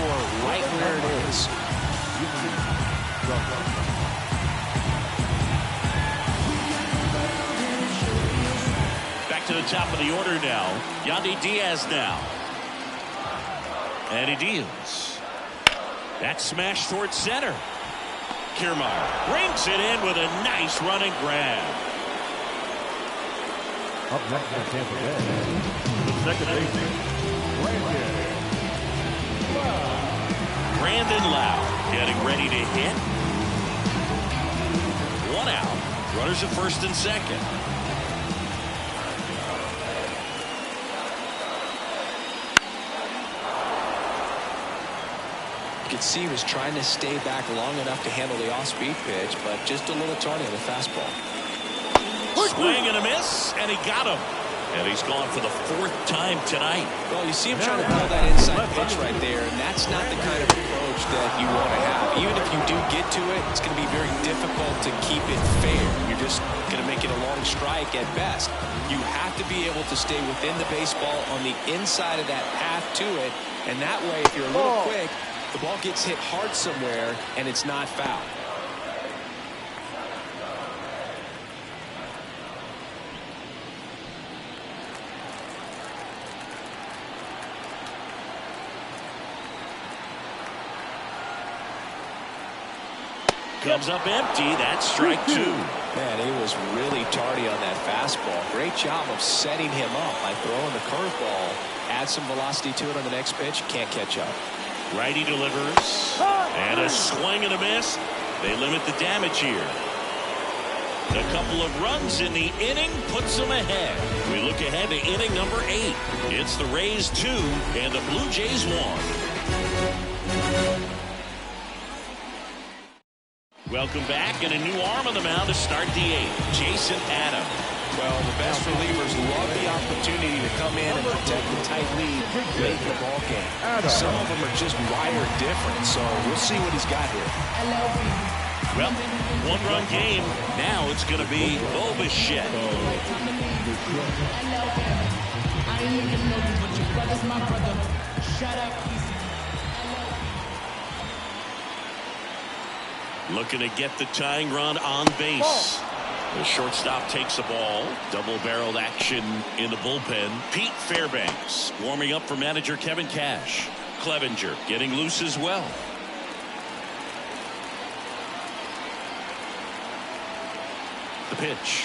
Speaker 2: right where it is.
Speaker 1: Back to the top of the order now. Yandy Diaz now. And he deals. That smash towards center. Kiermaier brings it in with a nice running grab.
Speaker 4: Up next for Tampa Bay, the second baseman,
Speaker 1: Brandon Lau getting ready to hit. 1 out. Runners at first and second.
Speaker 2: You could see he was trying to stay back long enough to handle the off-speed pitch, but just a little tardy on the fastball.
Speaker 1: Swing and a miss, and he got him. And he's gone for the 4th time tonight.
Speaker 2: Well, you see him trying to pull that inside pitch right there, and that's not the kind of approach that you want to have. Even if you do get to it, it's going to be very difficult to keep it fair. You're just going to make it a long strike at best. You have to be able to stay within the baseball on the inside of that path to it, and that way, if you're a little quick, the ball gets hit hard somewhere, and it's not foul.
Speaker 1: Comes up empty. That's strike 2.
Speaker 2: Man, he was really tardy on that fastball. Great job of setting him up by throwing the curveball. Add some velocity to it on the next pitch. Can't catch up.
Speaker 1: Righty delivers. And a swing and a miss. They limit the damage here. A couple of runs in the inning puts them ahead. We look ahead to inning number 8. It's the Rays 2 and the Blue Jays 1. Welcome back, and a new arm on the mound to start the 8th. Jason Adams.
Speaker 2: Well, the best relievers love the opportunity to come in and protect the tight lead late in the ball game. Some of them are just wired different, so we'll see what he's got here.
Speaker 1: Well, one-run game. Now it's going to be Bobichet. Looking to get the tying run on base. The shortstop takes the ball. Double-barreled action in the bullpen. Pete Fairbanks warming up for manager Kevin Cash. Clevenger getting loose as well. The pitch.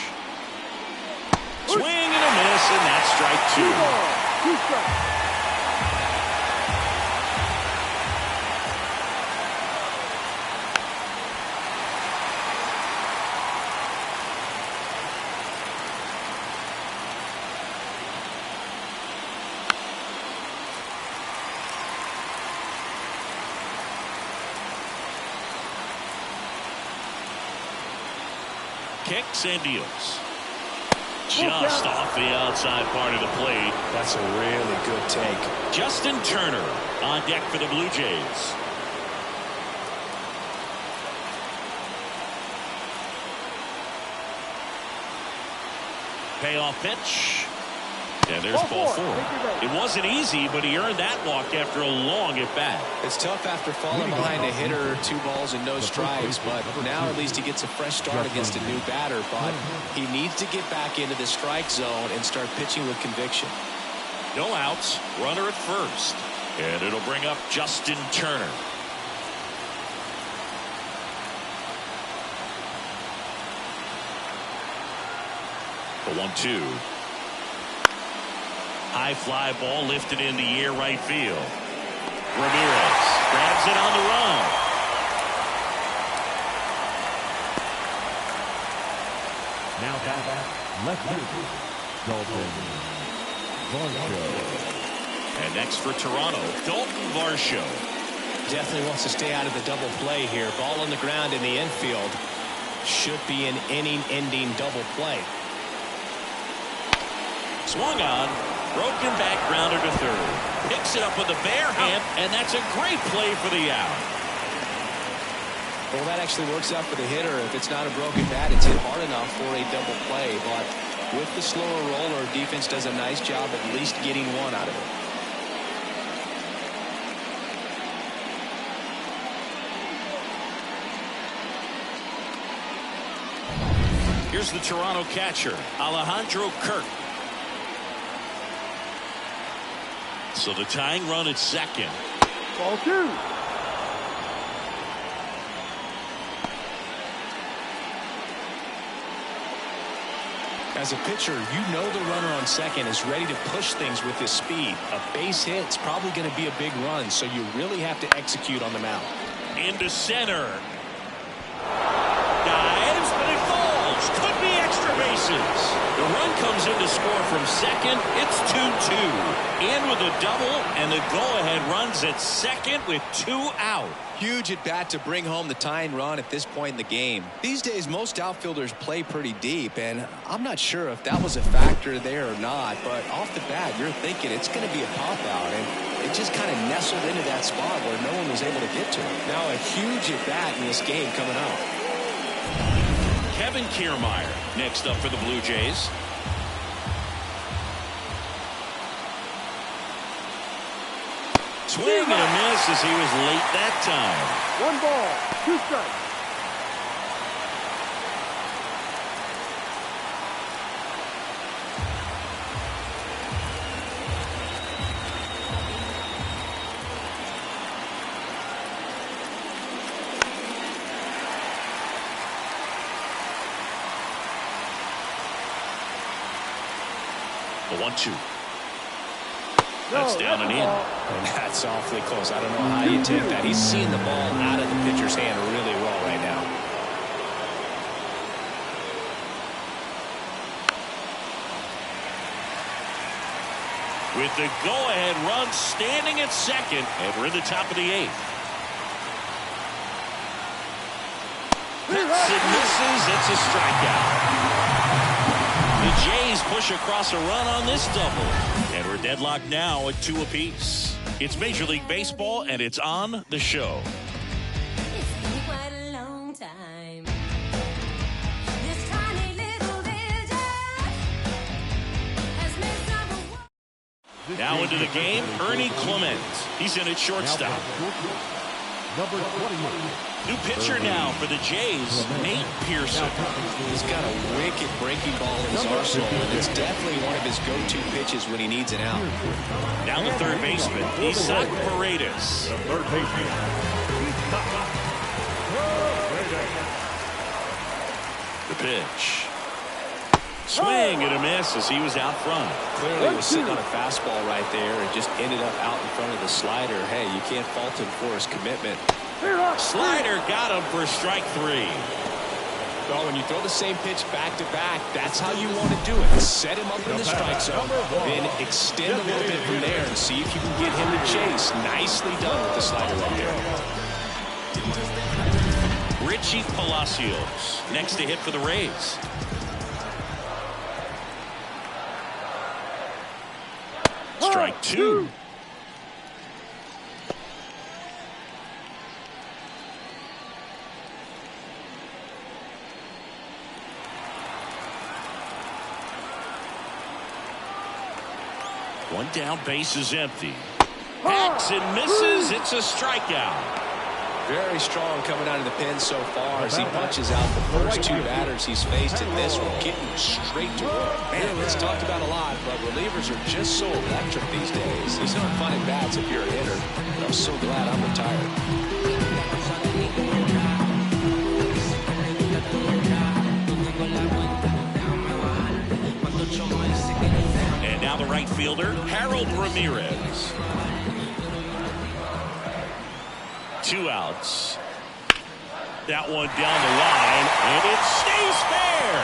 Speaker 1: Swing and a miss, and that's strike 2.
Speaker 3: 2 strikes.
Speaker 1: Kicks and deals. Just off the outside part of the plate.
Speaker 2: That's a really good take.
Speaker 1: Justin Turner on deck for the Blue Jays. Payoff pitch. And there's ball 4. It wasn't easy, but he earned that walk after a long at bat.
Speaker 2: It's tough after falling behind a hitter, 2 balls and no strikes, but now at least he gets a fresh start against a new batter. But he needs to get back into the strike zone and start pitching with conviction.
Speaker 1: No outs, runner at first, and it'll bring up Justin Turner. The 1-2. High fly ball lifted in the air right field. Ramirez grabs it on the run.
Speaker 4: Now back, left field, Dalton Varsho.
Speaker 1: And next for Toronto, Dalton Varsho.
Speaker 2: Definitely wants to stay out of the double play here. Ball on the ground in the infield. Should be an inning-ending double play.
Speaker 1: Swung on. Broken back grounder to third. Picks it up with the bare hand, and that's a great play for the out.
Speaker 2: Well, that actually works out for the hitter. If it's not a broken bat, it's hit hard enough for a double play. But with the slower roller, defense does a nice job at least getting one out of it.
Speaker 1: Here's the Toronto catcher, Alejandro Kirk. So the tying run at second.
Speaker 3: Ball 2.
Speaker 2: As a pitcher, you know the runner on second is ready to push things with his speed. A base hit's probably going to be a big run, so you really have to execute on the mound.
Speaker 1: Into center. Dives, but it falls. Could be extra bases. The run comes in to score from second. It's 2-2. In with a double, and the go-ahead runs at second with 2 out.
Speaker 2: Huge at bat to bring home the tying run at this point in the game. These days, most outfielders play pretty deep, and I'm not sure if that was a factor there or not, but off the bat, you're thinking it's going to be a pop-out, and it just kind of nestled into that spot where no one was able to get to it. Now a huge at bat in this game coming up.
Speaker 1: Kevin Kiermaier next up for the Blue Jays. Swing and a miss as he was late that time.
Speaker 3: 1 ball, 2 strikes.
Speaker 1: The 1-2. That's down and in.
Speaker 2: And that's awfully close. I don't know how you take that. He's seeing the ball out of the pitcher's hand really well right now.
Speaker 1: With the go-ahead run standing at second, and we're in the top of the 8th. Cuts and misses. It's a strikeout. The Jays push across a run on this double. And we're deadlocked now at 2 apiece. It's Major League Baseball, and it's on the show.
Speaker 5: It's been quite a long time. This tiny little vision has made trouble.
Speaker 1: Now into the game, Ernie Clement. He's in at shortstop.
Speaker 4: Number 21.
Speaker 1: New pitcher now for the Jays, Nate Pearson.
Speaker 2: He's got a wicked breaking ball in his arsenal, and it's definitely one of his go-to pitches when he needs an out.
Speaker 1: Now the third baseman, Isaac Paredes.
Speaker 4: The third baseman.
Speaker 1: The pitch. Swing and a miss as he was out front.
Speaker 2: Clearly was sitting on a fastball right there and just ended up out in front of the slider. Hey, you can't fault him for his commitment.
Speaker 1: Slider got him for strike 3.
Speaker 2: Well, when you throw the same pitch back-to-back, that's how you want to do it. Set him up in the strike zone, then extend a little bit from there and see if you can get him to chase. Nicely done with the slider right there.
Speaker 1: Richie Palacios next to hit for the Rays. Strike 2. One down, base is empty. Hacks and misses. It's a strikeout.
Speaker 2: Very strong coming out of the pen so far as he punches out the first 2 batters he's faced in this one, getting straight to work. Man, it's talked about a lot, but relievers are just so electric these days. It's not fun at bats if you're a hitter, but I'm so glad I'm retired.
Speaker 1: And now the right fielder, Harold Ramirez. 2 outs. That one down the line, and it stays fair.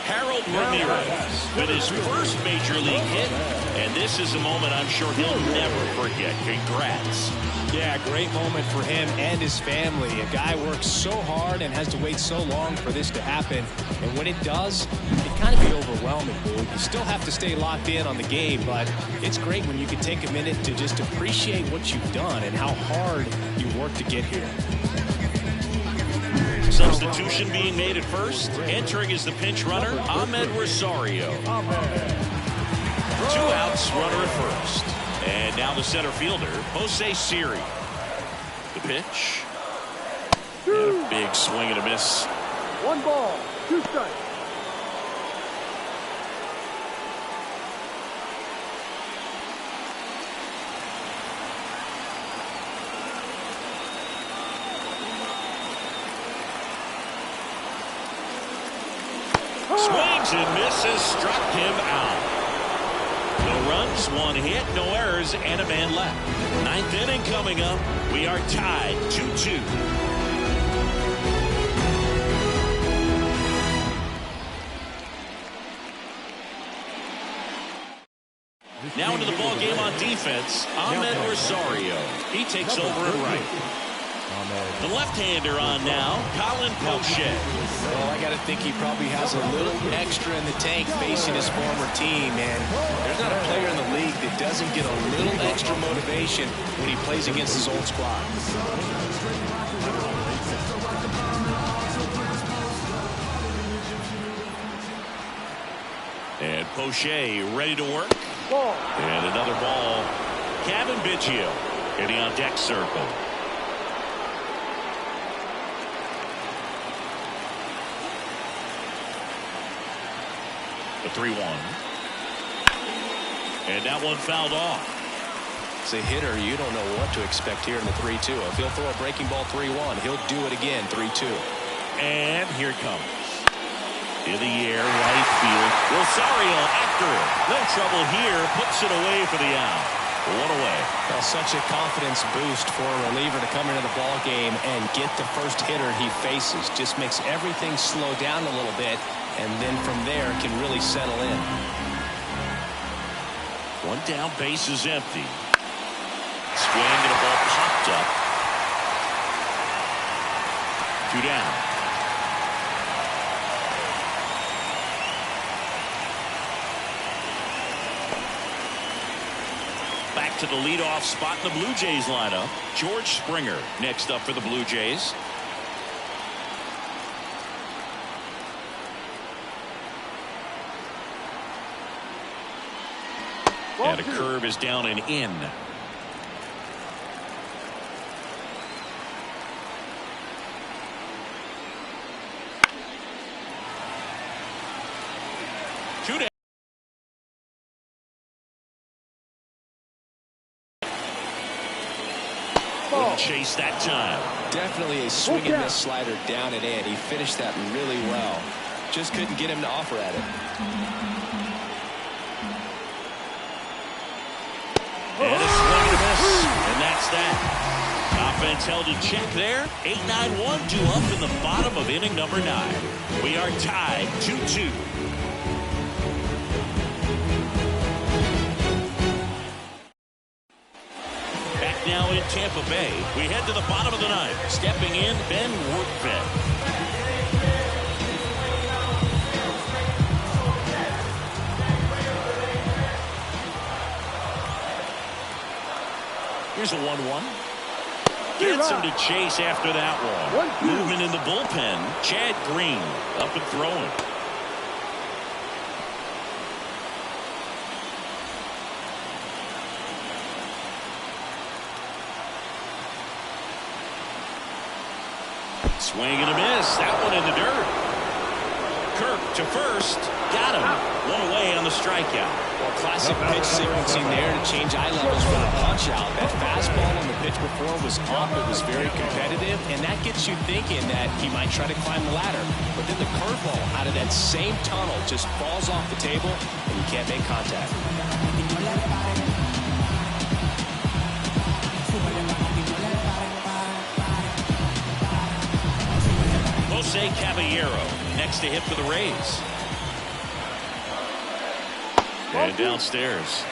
Speaker 1: Harold Ramirez with his first major league hit, and this is a moment I'm sure he'll never forget. Congrats.
Speaker 2: Yeah, great moment for him and his family. A guy works so hard and has to wait so long for this to happen. And when it does, it kind of be overwhelming, dude. You still have to stay locked in on the game, but it's great when you can take a minute to just appreciate what you've done and how hard you worked to get here.
Speaker 1: Substitution being made at first. Entering is the pinch runner, Ahmed Rosario. 2 outs, runner at first. And now the center fielder, Jose Siri. The pitch. And a big swing and a miss.
Speaker 3: 1 ball, 2 strikes.
Speaker 1: Swings and misses, struck him out. No runs, 1 hit, no errors, and a man left. 9th inning coming up. We are tied 2-2. Now into the ball game on defense, Ahmed Rosario. He takes over at right. The left-hander on now, Colin Poche.
Speaker 2: Well, I got to think he probably has a little extra in the tank facing his former team, and there's not a player in the league that doesn't get a little extra motivation when he plays against his old squad.
Speaker 1: And Poche ready to work.
Speaker 3: Ball.
Speaker 1: And another ball. Kevin Biggio hitting on deck circle. The 3-1. And that one fouled off.
Speaker 2: As a hitter, you don't know what to expect here in the 3-2. If he'll throw a breaking ball 3-1, he'll do it again 3-2.
Speaker 1: And here it comes. In the air, right field. Rosario after it. No trouble here. Puts it away for the out. 1 away.
Speaker 2: Well, such a confidence boost for a reliever to come into the ball game and get the first hitter he faces. Just makes everything slow down a little bit, and then from there can really settle in.
Speaker 1: 1 down, base is empty. Swing and a ball popped up. 2 down. Back to the leadoff spot in the Blue Jays lineup. George Springer next up for the Blue Jays. And a curve is down and in. Two down. Wouldn't chase that time.
Speaker 2: Definitely a swing and miss slider down and in. He finished that really well. Just couldn't get him to offer at it.
Speaker 1: And a swing and a miss. And that's that. Offense held in check there. 8-9-1 due up in the bottom of inning number 9. We are tied 2-2. Back now in Tampa Bay. We head to the bottom of the 9th. Stepping in, Ben Workved. Here's a 1-1. Gets him to chase after that one. Moving in the bullpen. Chad Green up and throwing. Swing and a miss. That one in the dirt. Kirk to first. Got him. One away on the strikeout.
Speaker 2: Well, classic pitch sequencing there to change eye levels for the punch out. That fastball on the pitch before was up. It was very competitive, and that gets you thinking that he might try to climb the ladder. But then the curveball out of that same tunnel just falls off the table, and you can't make contact.
Speaker 1: Jose Caballero next to hit for the Rays. And downstairs.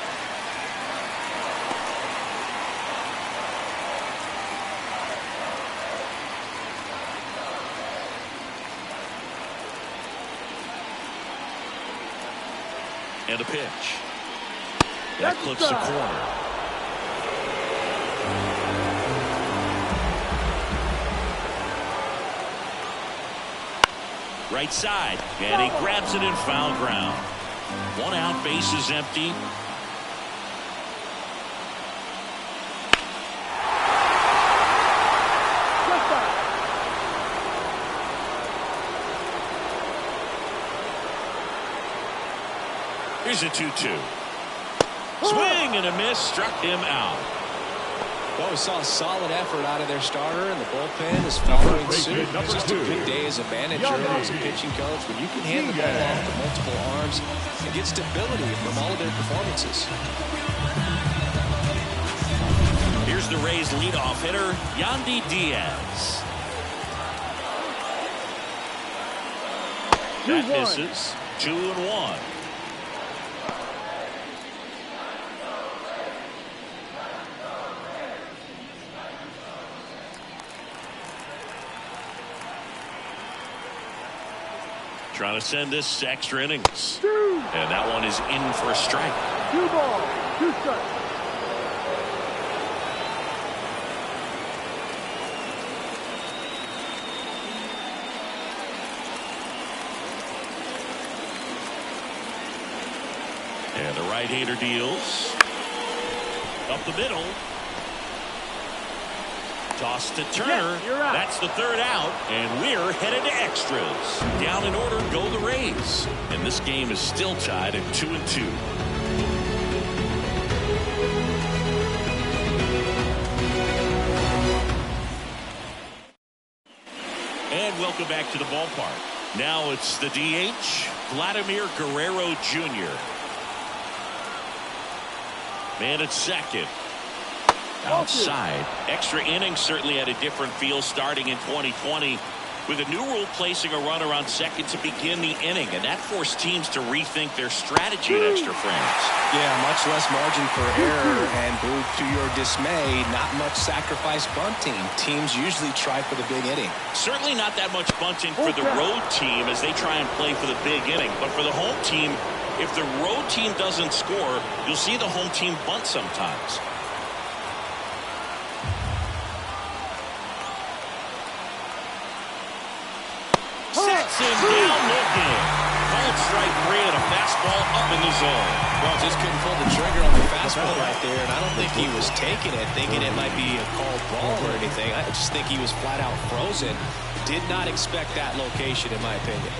Speaker 1: And a pitch. That clips the corner. Right side. And he grabs it in foul ground. 1 out, base is empty. Here's a 2-2. Swing and a miss, struck him out.
Speaker 2: Well, we saw a solid effort out of their starter, and the bullpen is following suit. It's just a good day as a manager, as a pitching coach, when you can hand the ball off to multiple arms and get stability from all of their performances.
Speaker 1: Here's the Rays' leadoff hitter, Yandy Diaz. That misses. 2-1. Trying to send this to extra innings. And that one is in for a strike.
Speaker 3: 2 balls, 2 strikes.
Speaker 1: And the right-hander deals. Up the middle. Toss to Turner. That's the 3rd out, and we're headed to extras. Down in order go the Rays, and this game is still tied at 2-2. And welcome back to the ballpark. Now it's the DH, Vladimir Guerrero Jr. Man at second. Outside. Extra innings certainly had a different feel starting in 2020. with a new rule placing a runner on second to begin the inning, and that forced teams to rethink their strategy at extra frames.
Speaker 2: Yeah, much less margin for error, and Boog, to your dismay, not much sacrifice bunting. Teams usually try for the big inning.
Speaker 1: Certainly not that much bunting for the road team as they try and play for the big inning, but for the home team, if the road team doesn't score, you'll see the home team bunt sometimes. Sets him down looking. Called strike 3 and a fastball up in the zone.
Speaker 2: Well, just couldn't pull the trigger on the fastball right there, and I don't think he was taking it, thinking it might be a called ball or anything. I just think he was flat out frozen. Did not expect that location, in my opinion.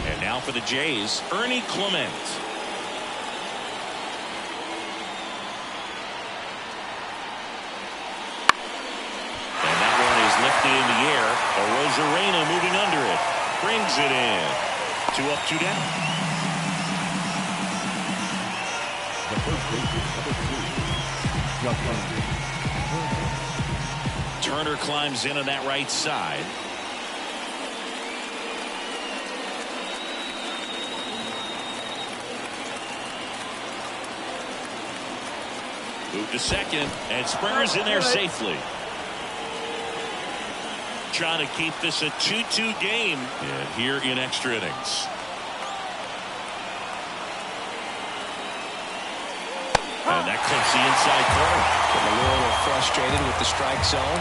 Speaker 1: And now for the Jays, Ernie Clement. Lifted in the air. Rosarena moving under it. Brings it in. 2 up, 2 down.
Speaker 4: The first baseman, number 2,
Speaker 1: Turner climbs in on that right side. Move to second, and Springer's in there safely. Trying to keep this a 2-2 game and here in extra innings. And that clips the inside corner.
Speaker 2: Getting a little frustrated with the strike zone.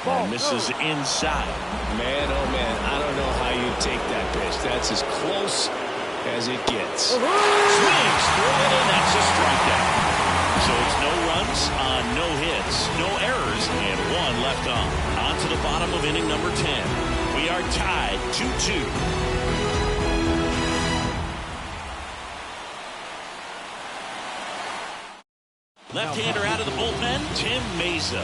Speaker 1: And misses inside.
Speaker 2: Man, oh man, I don't know how you take that pitch. That's as close as it gets.
Speaker 1: Swings through it, and that's a strikeout. So it's no runs on no hits, no errors, and 1 left on. On to the bottom of inning number 10. We are tied 2-2. Left-hander out of the bullpen, Tim Mesa.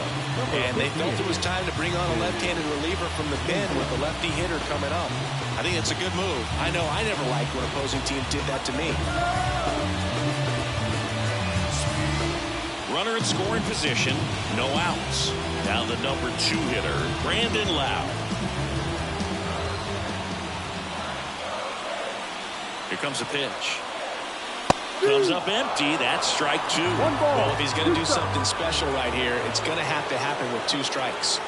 Speaker 2: And they felt it was time to bring on a left-handed reliever from the pen with the lefty hitter coming up. I think it's a good move. I know I never liked when opposing teams did that to me.
Speaker 1: Runner in scoring position, no outs. Now the number 2 hitter, Brandon Lowe. Here comes a pitch. Comes up empty. That's strike 2.
Speaker 2: Well, if he's going to do something special right here, it's going to have to happen with 2 strikes.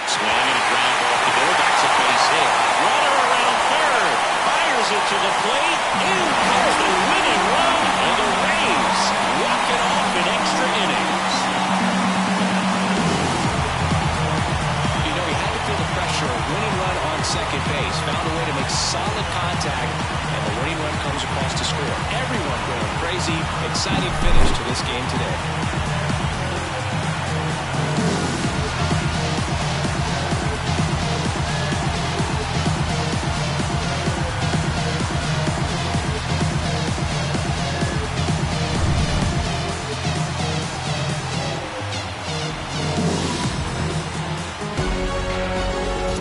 Speaker 1: Swing and a ground ball to go. That's a base hit. Runner around third. Fires it to the plate. In comes the winning run. And the Rays walk it off in extra innings.
Speaker 2: You know, he had to feel the pressure. Winning run on second base. Found a way to make solid contact. And the winning run comes across to score. Everyone going crazy. Exciting finish to this game today.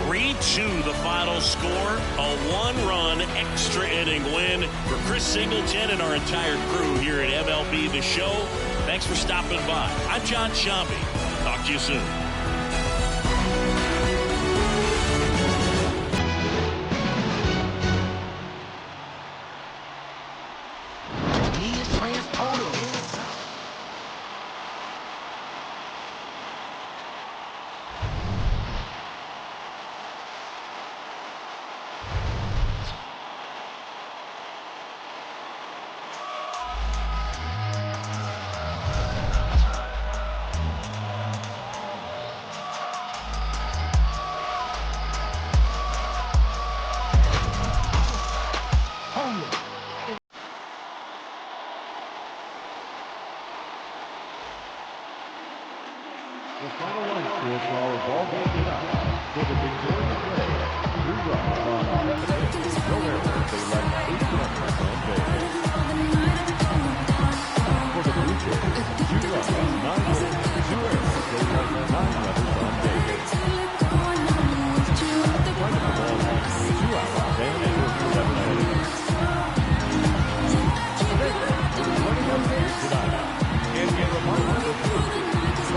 Speaker 1: 3-2 the final score. A 1-run extra inning win for Chris Singleton and our entire crew here at MLB The Show. Thanks for stopping by. I'm John Shambi. Talk to you soon.
Speaker 4: The final run score for our ball game tonight. For the victorious Rays, 2 runs on 7 hits, no errors. They left 8